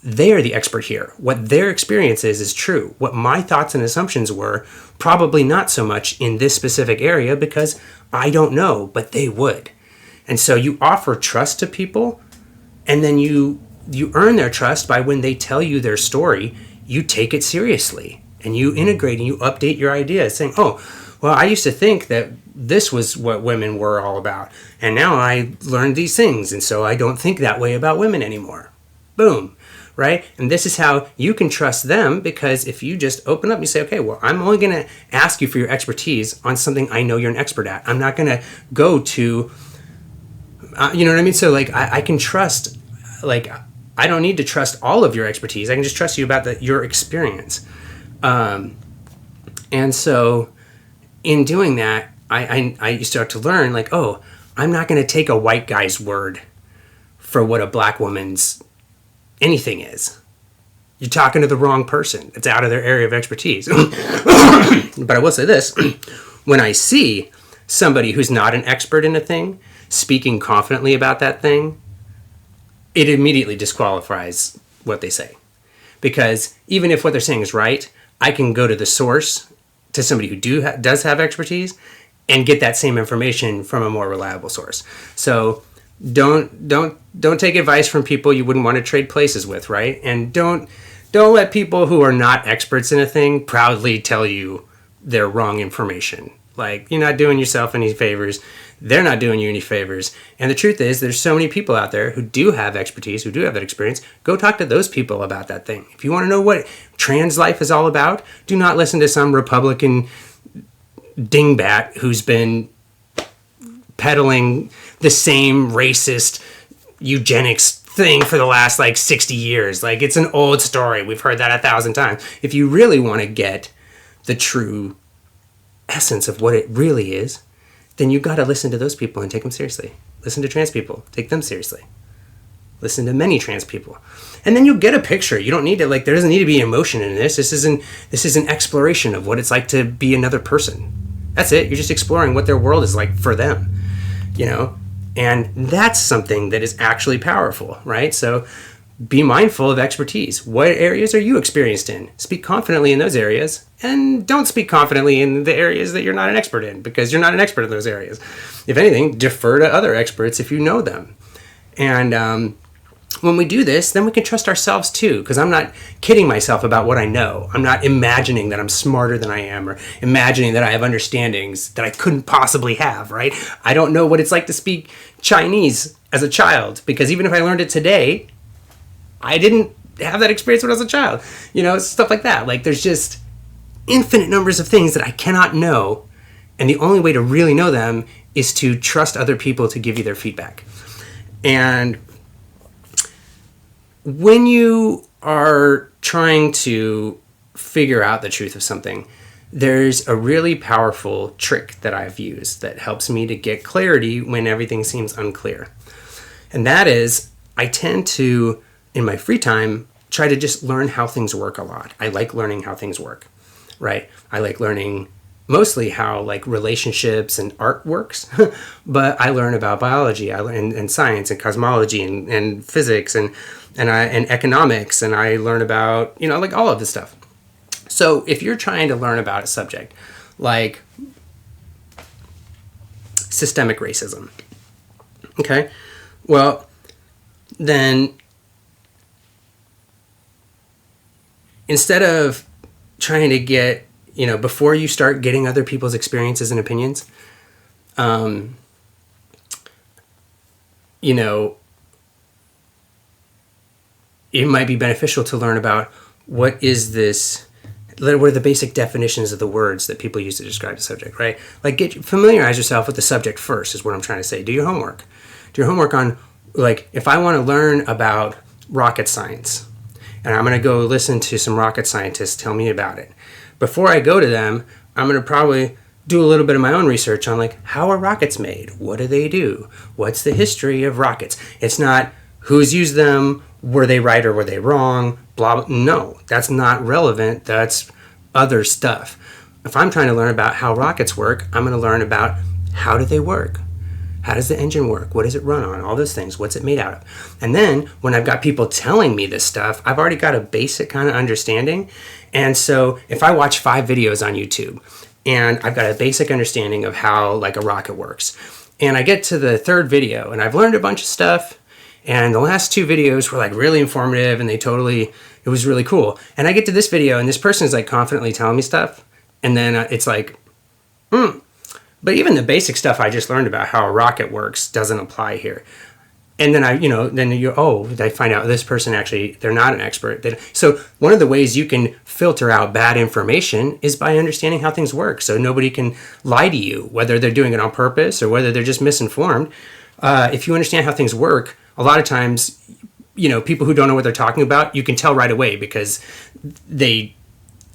Speaker 1: they are the expert here. What their experience is true. What my thoughts and assumptions were, probably not so much in this specific area because I don't know, but they would. And so you offer trust to people, and then you earn their trust by when they tell you their story, you take it seriously and you integrate and you update your ideas saying, oh, well, I used to think that this was what women were all about. And now I learned these things. And so I don't think that way about women anymore. Boom. Right? And this is how you can trust them, because if you just open up and you say, okay, well, I'm only going to ask you for your expertise on something I know you're an expert at. I'm not going to go to, you know what I mean? So like, I can trust, like, I don't need to trust all of your expertise. I can just trust you about your experience. And so in doing that, I start to learn like, oh, I'm not going to take a white guy's word for what a black woman's anything is. You're talking to the wrong person. It's out of their area of expertise. But I will say this, when I see somebody who's not an expert in a thing speaking confidently about that thing, it immediately disqualifies what they say. Because even if what they're saying is right, I can go to the source, to somebody who does have expertise, and get that same information from a more reliable source. So don't take advice from people you wouldn't want to trade places with, right? And don't let people who are not experts in a thing proudly tell you they're wrong information. Like, you're not doing yourself any favors. They're not doing you any favors. And the truth is, there's so many people out there who do have expertise, who do have that experience. Go talk to those people about that thing. If you want to know what trans life is all about, do not listen to some Republican dingbat who's been peddling the same racist eugenics thing for the last 60 years. Like, it's an old story. We've heard that 1,000 times. If you really want to get the true essence of what it really is, then you got to listen to those people and take them seriously. Listen to trans people, take them seriously. Listen to many trans people, and then you'll get a picture. You don't need to there doesn't need to be emotion in this. This is an exploration of what it's like to be another person. That's it. You're just exploring what their world is like for them, and that's something that is actually powerful, right? So be mindful of expertise. What areas are you experienced in? Speak confidently in those areas, and don't speak confidently in the areas that you're not an expert in, because you're not an expert in those areas. If anything, defer to other experts if you know them. And when we do this, then we can trust ourselves too, because I'm not kidding myself about what I know. I'm not imagining that I'm smarter than I am, or imagining that I have understandings that I couldn't possibly have, right? I don't know what it's like to speak Chinese as a child, because even if I learned it today, I didn't have that experience when I was a child. Stuff like that. There's just infinite numbers of things that I cannot know, and the only way to really know them is to trust other people to give you their feedback. And when you are trying to figure out the truth of something, there's a really powerful trick that I've used that helps me to get clarity when everything seems unclear. And that is, I tend to, in my free time, try to just learn how things work a lot. I like learning how things work, right? I like learning mostly how relationships and art works, but I learn about biology, and science and cosmology and physics and economics, and I learn about, all of this stuff. So if you're trying to learn about a subject like systemic racism, okay, well, then instead of trying to get, before you start getting other people's experiences and opinions, it might be beneficial to learn about what are the basic definitions of the words that people use to describe the subject, right? Familiarize yourself with the subject first is what I'm trying to say. Do your homework. Do your homework on, if I want to learn about rocket science, and I'm going to go listen to some rocket scientists tell me about it. Before I go to them, I'm going to probably do a little bit of my own research on how are rockets made? What do they do? What's the history of rockets? It's not who's used them, were they right or were they wrong, blah, blah. No, that's not relevant. That's other stuff. if I'm trying to learn about how rockets work, I'm going to learn about how do they work? How does the engine work? What does it run on? All those things. What's it made out of? And then when I've got people telling me this stuff, I've already got a basic kind of understanding. And so if I watch 5 videos on YouTube and I've got a basic understanding of how like a rocket works, and I get to the 3rd video and I've learned a bunch of stuff, and the last 2 videos were like really informative and it was really cool. And I get to this video and this person is like confidently telling me stuff. And then it's like, but even the basic stuff I just learned about how a rocket works doesn't apply here. And then I find out this person actually, they're not an expert. So one of the ways you can filter out bad information is by understanding how things work. So nobody can lie to you, whether they're doing it on purpose or whether they're just misinformed. If you understand how things work, a lot of times, people who don't know what they're talking about, you can tell right away because they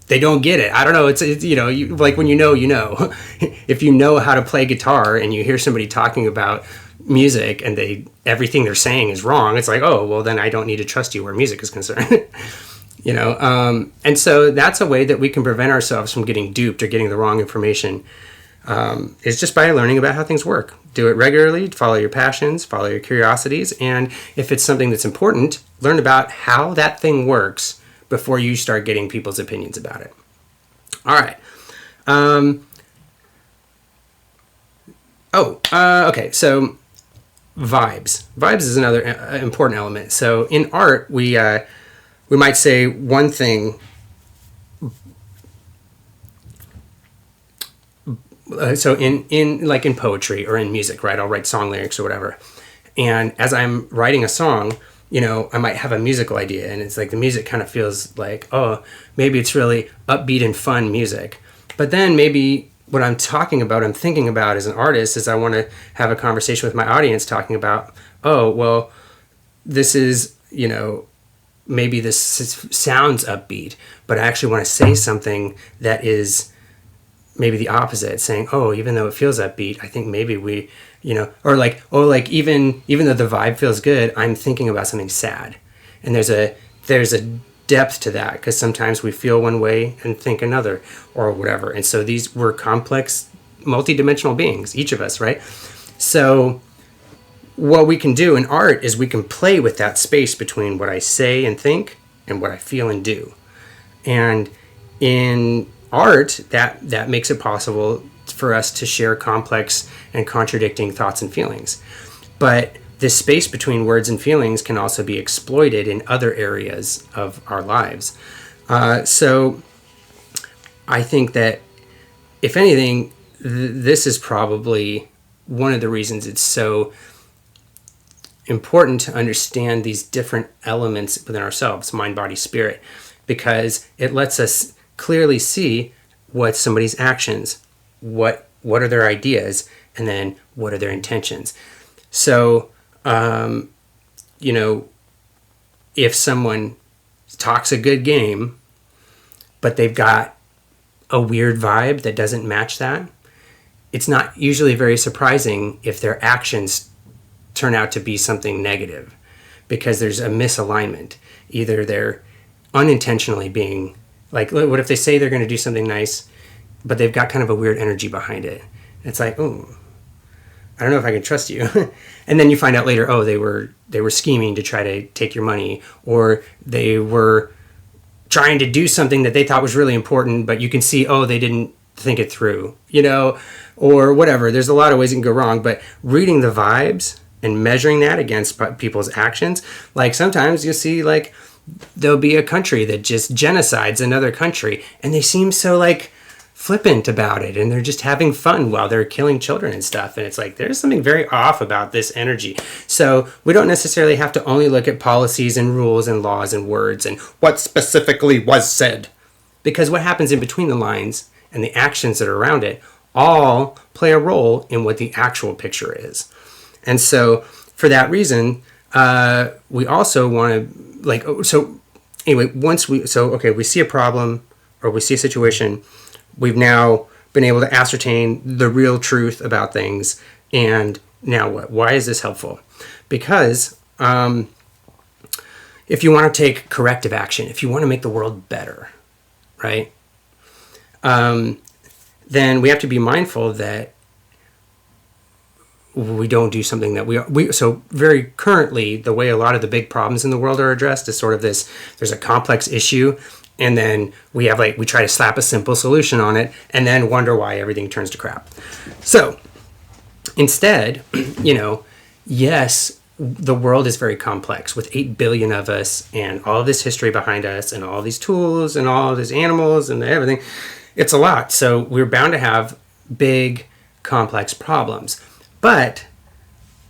Speaker 1: don't get it. I don't know. It's like when you know. If you know how to play guitar and you hear somebody talking about music and everything they're saying is wrong, it's like, oh, well, then I don't need to trust you where music is concerned. And so that's a way that we can prevent ourselves from getting duped or getting the wrong information, is just by learning about how things work. Do it regularly, follow your passions, follow your curiosities, and if it's something that's important, learn about how that thing works before you start getting people's opinions about it. All right. Okay. So vibes. Vibes is another important element. So in art, we might say one thing. So in poetry or in music, right? I'll write song lyrics or whatever. And as I'm writing a song, I might have a musical idea and it's like the music kind of feels like, oh, maybe it's really upbeat and fun music. But then maybe what I'm thinking about as an artist is I want to have a conversation with my audience talking about, oh, well, this is, maybe this sounds upbeat, but I actually want to say something that is maybe the opposite, saying, oh, even though it feels upbeat, I think maybe we, even though the vibe feels good, I'm thinking about something sad. And there's a depth to that because sometimes we feel one way and think another or whatever. And so we're complex, multidimensional beings, each of us, right? So what we can do in art is we can play with that space between what I say and think and what I feel and do. And in art, that makes it possible for us to share complex and contradicting thoughts and feelings. But this space between words and feelings can also be exploited in other areas of our lives. So I think that, if anything, this is probably one of the reasons it's so important to understand these different elements within ourselves, mind, body, spirit, because it lets us clearly see what's somebody's actions, what are their ideas, and then what are their intentions. So, if someone talks a good game, but they've got a weird vibe that doesn't match that, it's not usually very surprising if their actions turn out to be something negative, because there's a misalignment. Either they're unintentionally being like, what if they say they're going to do something nice, but they've got kind of a weird energy behind it? It's like, oh, I don't know if I can trust you. And then you find out later, oh, they were scheming to try to take your money, or they were trying to do something that they thought was really important, but you can see, oh, they didn't think it through, or whatever. There's a lot of ways it can go wrong, but reading the vibes and measuring that against people's actions, like sometimes you'll see like there'll be a country that just genocides another country and they seem so like flippant about it and they're just having fun while they're killing children and stuff. And it's like, there's something very off about this energy. So we don't necessarily have to only look at policies and rules and laws and words and what specifically was said, because what happens in between the lines and the actions that are around it all play a role in what the actual picture is. And so for that reason, we also want to we see a problem or we see a situation. We've now been able to ascertain the real truth about things. And now what? Why is this helpful? Because if you want to take corrective action, if you want to make the world better, right? And then we have to be mindful that we don't do something that we so very currently, the way a lot of the big problems in the world are addressed is sort of this: there's a complex issue, and then we try to slap a simple solution on it and then wonder why everything turns to crap. So instead, yes, the world is very complex with 8 billion of us and all this history behind us and all these tools and all these animals and everything. It's a lot. So we're bound to have big, complex problems. But,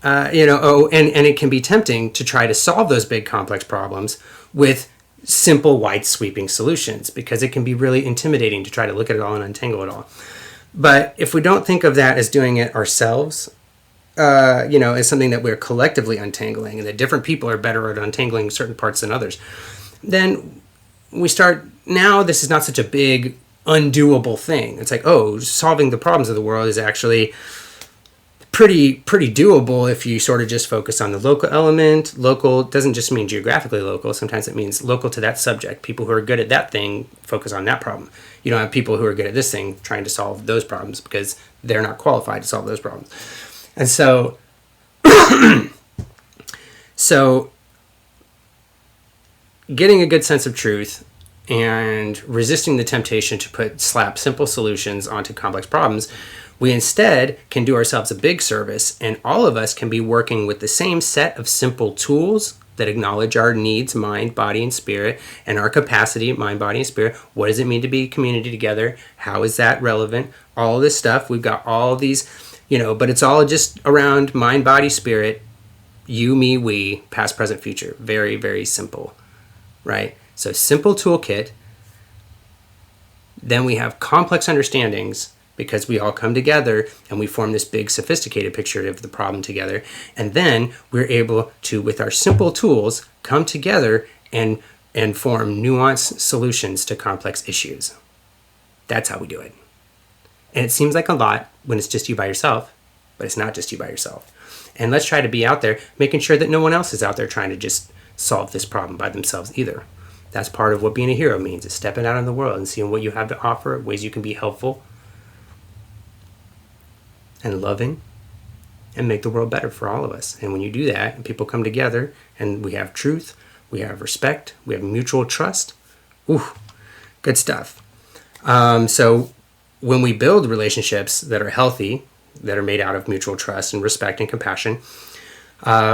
Speaker 1: and it can be tempting to try to solve those big, complex problems with simple, wide sweeping solutions, because it can be really intimidating to try to look at it all and untangle it all. But if we don't think of that as doing it ourselves, as something that we're collectively untangling, and that different people are better at untangling certain parts than others, then we start, now this is not such a big, undoable thing. It's like, solving the problems of the world is actually pretty doable if you sort of just focus on the local element. Local doesn't just mean geographically local. Sometimes it means local to that subject. People who are good at that thing focus on that problem. You don't have people who are good at this thing trying to solve those problems because they're not qualified to solve those problems. And so, getting a good sense of truth and resisting the temptation to slap simple solutions onto complex problems, we instead can do ourselves a big service, and all of us can be working with the same set of simple tools that acknowledge our needs, mind, body, and spirit, and our capacity, mind, body, and spirit. What does it mean to be a community together? How is that relevant? All this stuff. We've got all these, but it's all just around mind, body, spirit, you, me, we, past, present, future. Very, very simple, right? So simple toolkit. Then we have complex understandings, because we all come together and we form this big sophisticated picture of the problem together. And then we're able to, with our simple tools, come together and form nuanced solutions to complex issues. That's how we do it. And it seems like a lot when it's just you by yourself, but it's not just you by yourself. And let's try to be out there making sure that no one else is out there trying to just solve this problem by themselves either. That's part of what being a hero means, is stepping out in the world and seeing what you have to offer, ways you can be helpful and loving, and make the world better for all of us. And when you do that, and people come together, and we have truth, we have respect, we have mutual trust, good stuff. So when we build relationships that are healthy, that are made out of mutual trust and respect and compassion,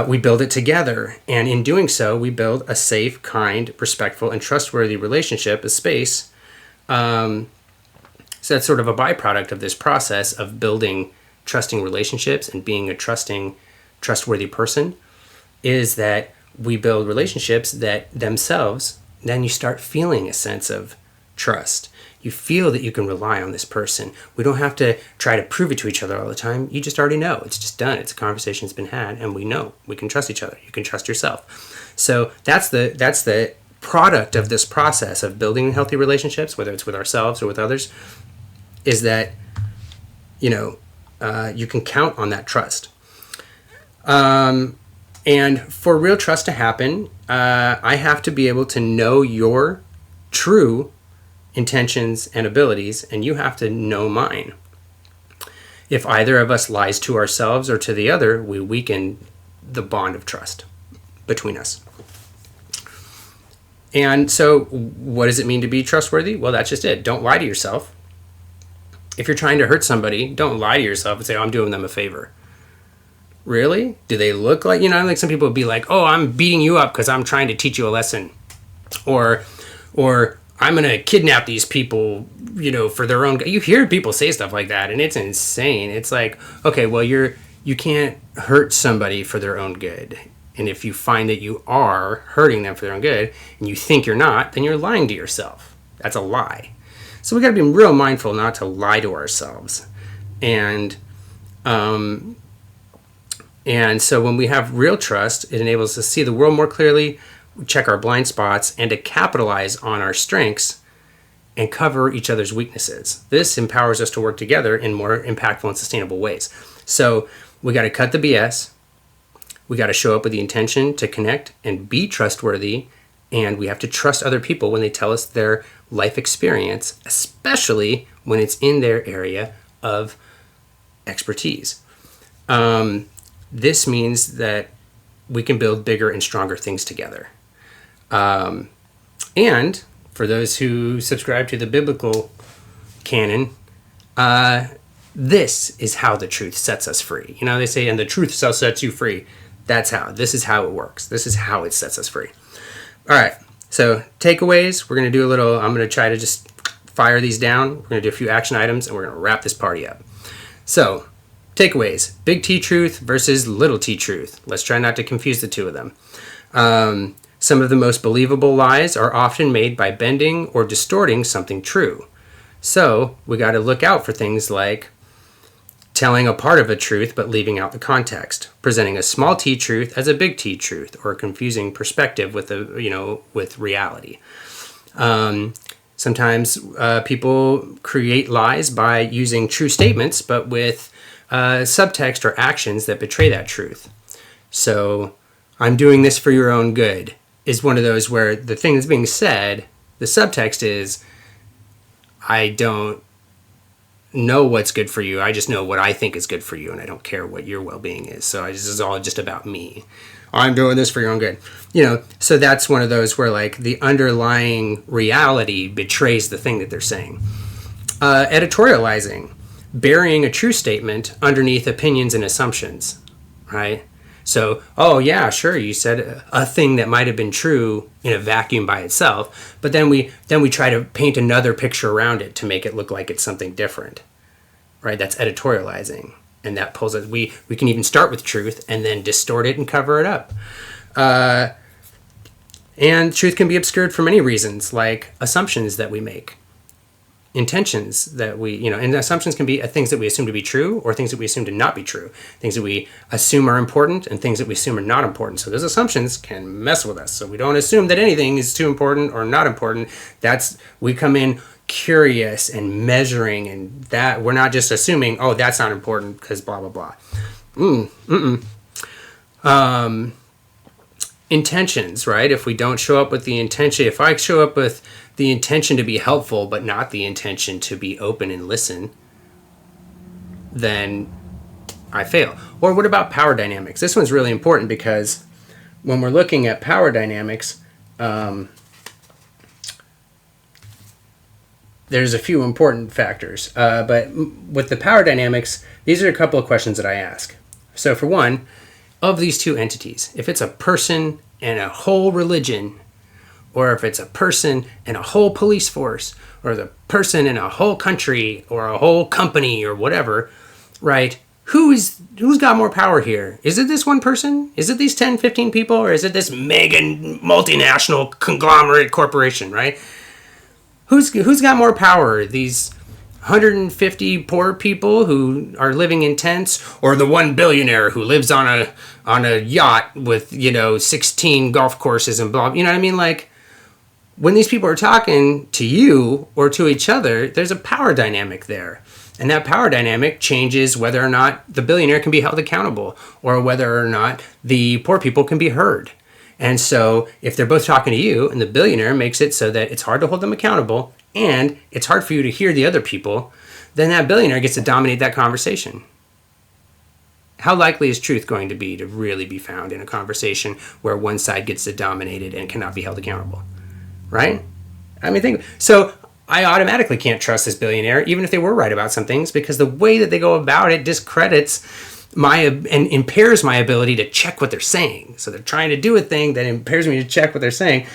Speaker 1: we build it together. And in doing so, we build a safe, kind, respectful, and trustworthy relationship, a space. So that's sort of a byproduct of this process of building trusting relationships and being a trustworthy person, is that we build relationships that themselves, then you start feeling a sense of trust. You feel that you can rely on this person. We don't have to try to prove it to each other all the time. You just already know. It's just done. It's a conversation that's been had, and we know we can trust each other. You can trust yourself. So that's the product of this process of building healthy relationships, whether it's with ourselves or with others, is that, you can count on that trust. And for real trust to happen, I have to be able to know your true intentions and abilities, and you have to know mine. If either of us lies to ourselves or to the other, we weaken the bond of trust between us. And so what does it mean to be trustworthy? Well, that's just it. Don't lie to yourself. If you're trying to hurt somebody, don't lie to yourself and say, I'm doing them a favor. Really? Do they look like, like some people would be like, I'm beating you up because I'm trying to teach you a lesson. Or I'm going to kidnap these people, for their own. You hear people say stuff like that, and it's insane. It's like, okay, well, you can't hurt somebody for their own good. And if you find that you are hurting them for their own good, and you think you're not, then you're lying to yourself. That's a lie. So we got to be real mindful not to lie to ourselves. And so when we have real trust, it enables us to see the world more clearly, check our blind spots, and to capitalize on our strengths and cover each other's weaknesses. This empowers us to work together in more impactful and sustainable ways. So we got to cut the BS. We got to show up with the intention to connect and be trustworthy And we have to trust other people when they tell us their life experience, especially when it's in their area of expertise. This means that we can build bigger and stronger things together. And for those who subscribe to the biblical canon, this is how the truth sets us free. You know, they say, and the truth shall set you free. This is how it works. This is how it sets us free. All right, so takeaways. We're going to do I'm going to try to just fire these down. We're going to do a few action items, and we're going to wrap this party up. So, takeaways. Big T truth versus little t truth. Let's try not to confuse the two of them. Some of the most believable lies are often made by bending or distorting something true. So, we got to look out for things like telling a part of a truth but leaving out the context, presenting a small t truth as a big T truth, or a confusing perspective with reality. Sometimes people create lies by using true statements but with subtext or actions that betray that truth. So, I'm doing this for your own good is one of those where the thing that's being said, the subtext is, I don't know what's good for you. I just know what I think is good for you, and I don't care what your well-being is. So this is all just about me. I'm doing this for your own good. So that's one of those where like the underlying reality betrays the thing that they're saying. Editorializing, burying a true statement underneath opinions and assumptions, right? So, oh yeah, sure, you said a thing that might have been true in a vacuum by itself, but then we try to paint another picture around it to make it look like it's something different, right? That's editorializing, and that pulls us. We can even start with truth and then distort it and cover it up. And truth can be obscured for many reasons, like assumptions that we make. Intentions that and assumptions can be things that we assume to be true or things that we assume to not be true, things that we assume are important and things that we assume are not important. So those assumptions can mess with us. So we don't assume that anything is too important or not important. We come in curious and measuring, and that we're not just assuming, oh, that's not important because blah, blah, blah. Intentions, right? If we don't show up with the intention, if I show up with the intention to be helpful, but not the intention to be open and listen, then I fail. Or what about power dynamics? This one's really important because when we're looking at power dynamics, there's a few important factors. But with the power dynamics, these are a couple of questions that I ask. So for one, of these two entities, if it's a person and a whole religion, or if it's a person and a whole police force, or the person in a whole country, or a whole company, or whatever, right? Who's got more power here? Is it this one person? Is it these 10, 15 people? Or is it this mega multinational conglomerate corporation, right? Who's got more power? These 150 poor people who are living in tents, or the one billionaire who lives on a yacht with 16 golf courses and blah, you know what I mean? Like, when these people are talking to you or to each other, there's a power dynamic there. And that power dynamic changes whether or not the billionaire can be held accountable or whether or not the poor people can be heard. And so if they're both talking to you and the billionaire makes it so that it's hard to hold them accountable and it's hard for you to hear the other people, then that billionaire gets to dominate that conversation. How likely is truth going to be to really be found in a conversation where one side gets to dominate it and cannot be held accountable? Right? I mean, so I automatically can't trust this billionaire, even if they were right about some things, because the way that they go about it discredits and impairs my ability to check what they're saying. So they're trying to do a thing that impairs me to check what they're saying,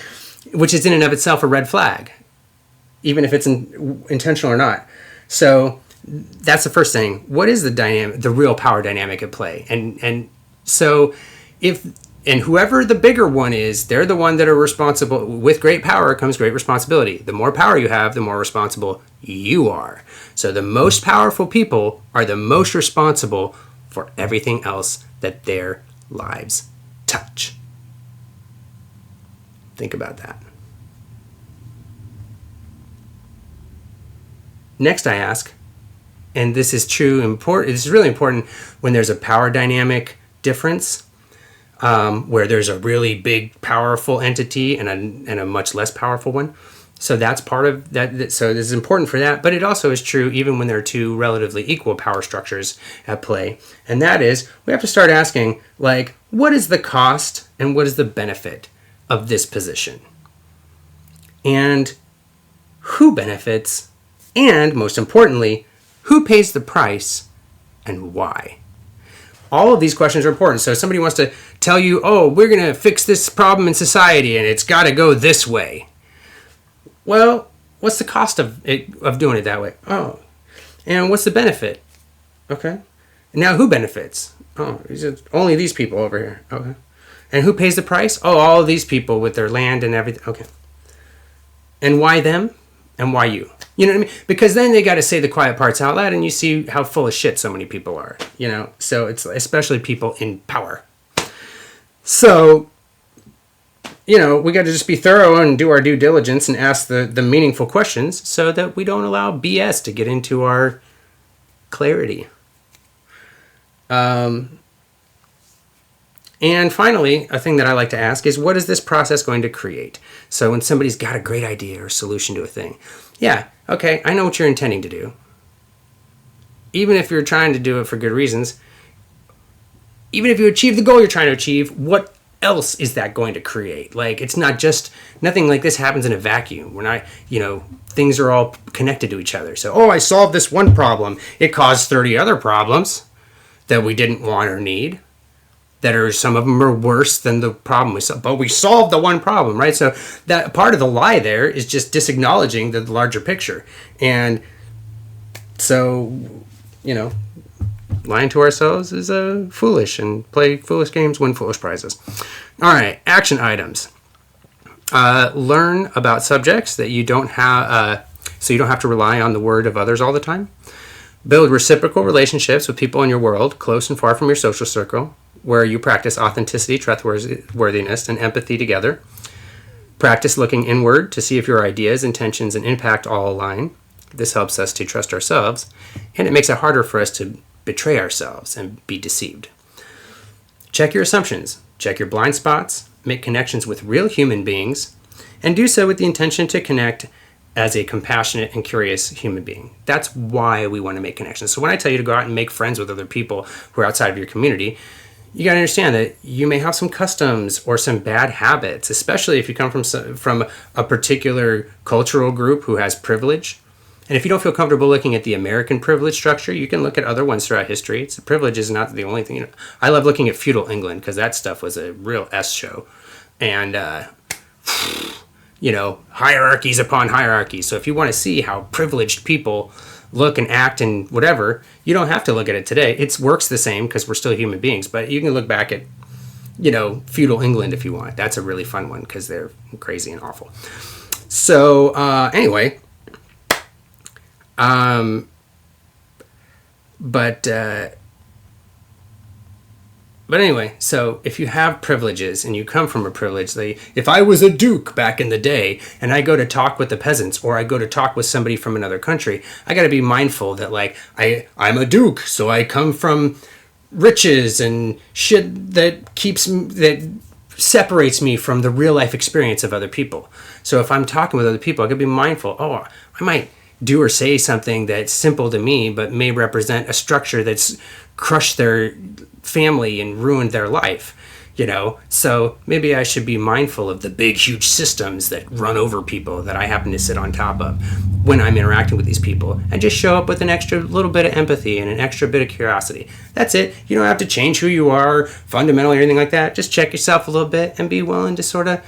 Speaker 1: which is in and of itself a red flag, even if it's intentional or not. So that's the first thing. What is the real power dynamic at play? And so and whoever the bigger one is, they're the one that are responsible. With great power comes great responsibility. The more power you have, the more responsible you are. So the most powerful people are the most responsible for everything else that their lives touch. Think about that. Next I ask, and this is true, this is really important when there's a power dynamic difference. where there's a really big, powerful entity and a much less powerful one. So that's part of that. So this is important for that. But it also is true even when there are two relatively equal power structures at play. And that is, we have to start asking, like, what is the cost and what is the benefit of this position? And who benefits? And most importantly, who pays the price and why? All of these questions are important. So if somebody wants to tell you, oh, we're going to fix this problem in society and it's got to go this way. Well, what's the cost of doing it that way? Oh, and what's the benefit? Okay. Now who benefits? Oh, only these people over here. Okay. And who pays the price? Oh, all of these people with their land and everything. Okay. And why them? And why you? You know what I mean? Because then they got to say the quiet parts out loud and you see how full of shit so many people are, you know? So it's especially people in power. So, you know, we got to just be thorough and do our due diligence and ask the meaningful questions so that we don't allow BS to get into our clarity. And finally, a thing that I like to ask is, what is this process going to create? So when somebody's got a great idea or solution to a thing, yeah, okay, I know what you're intending to do. Even if you're trying to do it for good reasons, even if you achieve the goal you're trying to achieve, what else is that going to create? Like, it's not just, nothing like this happens in a vacuum. We're not, you know, things are all connected to each other. So, oh, I solved this one problem. It caused 30 other problems that we didn't want or need. That are, some of them are worse than the problem we solved, but we solved the one problem, right? So that part of the lie there is just disacknowledging the larger picture. And so, you know, lying to ourselves is foolish, and play foolish games, win foolish prizes. All right, action items. Learn about subjects that you don't have, so you don't have to rely on the word of others all the time. Build reciprocal relationships with people in your world, close and far from your social circle, where you practice authenticity, trustworthiness, and empathy together. Practice looking inward to see if your ideas, intentions, and impact all align. This helps us to trust ourselves, and it makes it harder for us to betray ourselves and be deceived. Check your assumptions, check your blind spots, make connections with real human beings, and do so with the intention to connect as a compassionate and curious human being. That's why we want to make connections. So when I tell you to go out and make friends with other people who are outside of your community, you got to understand that you may have some customs or some bad habits, especially if you come from a particular cultural group who has privilege. And if you don't feel comfortable looking at the American privilege structure, you can look at other ones throughout history. Privilege is not the only thing. You know, I love looking at feudal England because that stuff was a real S show. And, you know, hierarchies upon hierarchies. So if you want to see how privileged people look and act and whatever, you don't have to look at it today. It works the same because we're still human beings, but you can look back at, you know, feudal England if you want. That's a really fun one because they're crazy and awful. So anyway, But anyway, so if you have privileges and you come from a privilege, if I was a duke back in the day and I go to talk with the peasants or I go to talk with somebody from another country, I got to be mindful that like I'm a duke, so I come from riches and shit that separates me from the real life experience of other people. So if I'm talking with other people, I got to be mindful. Oh, I might do or say something that's simple to me, but may represent a structure that's crushed their family and ruined their life, you know? So maybe I should be mindful of the big, huge systems that run over people that I happen to sit on top of when I'm interacting with these people, and just show up with an extra little bit of empathy and an extra bit of curiosity. That's it. You don't have to change who you are fundamentally or anything like that. Just check yourself a little bit and be willing to sort of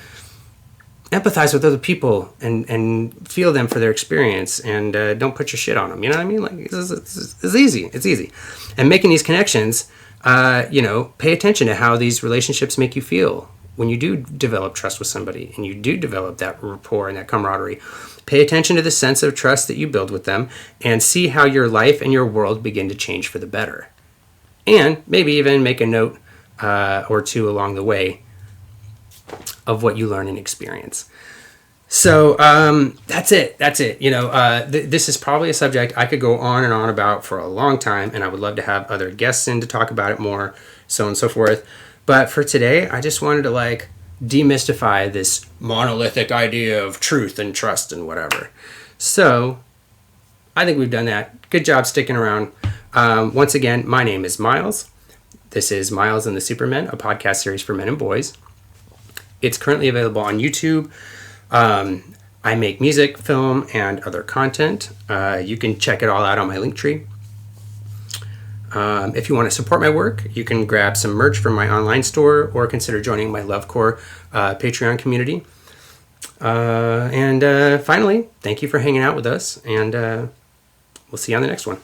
Speaker 1: empathize with other people and feel them for their experience, and don't put your shit on them. You know what I mean? Like it's easy. It's easy. And making these connections, you know, pay attention to how these relationships make you feel when you do develop trust with somebody and you do develop that rapport and that camaraderie. Pay attention to the sense of trust that you build with them and see how your life and your world begin to change for the better. And maybe even make a note or two along the way of what you learn and experience. So that's it. You know, this is probably a subject I could go on and on about for a long time, and I would love to have other guests in to talk about it more, so on and so forth. But for today, I just wanted to like demystify this monolithic idea of truth and trust and whatever. So I think we've done that. Good job sticking around. Once again, my name is MYLS. This is MYLS and the Supermen, a podcast series for men and boys. It's currently available on YouTube. I make music, film, and other content. You can check it all out on my Linktree. If you want to support my work, you can grab some merch from my online store or consider joining my Lovecore Patreon community. And finally, thank you for hanging out with us, and we'll see you on the next one.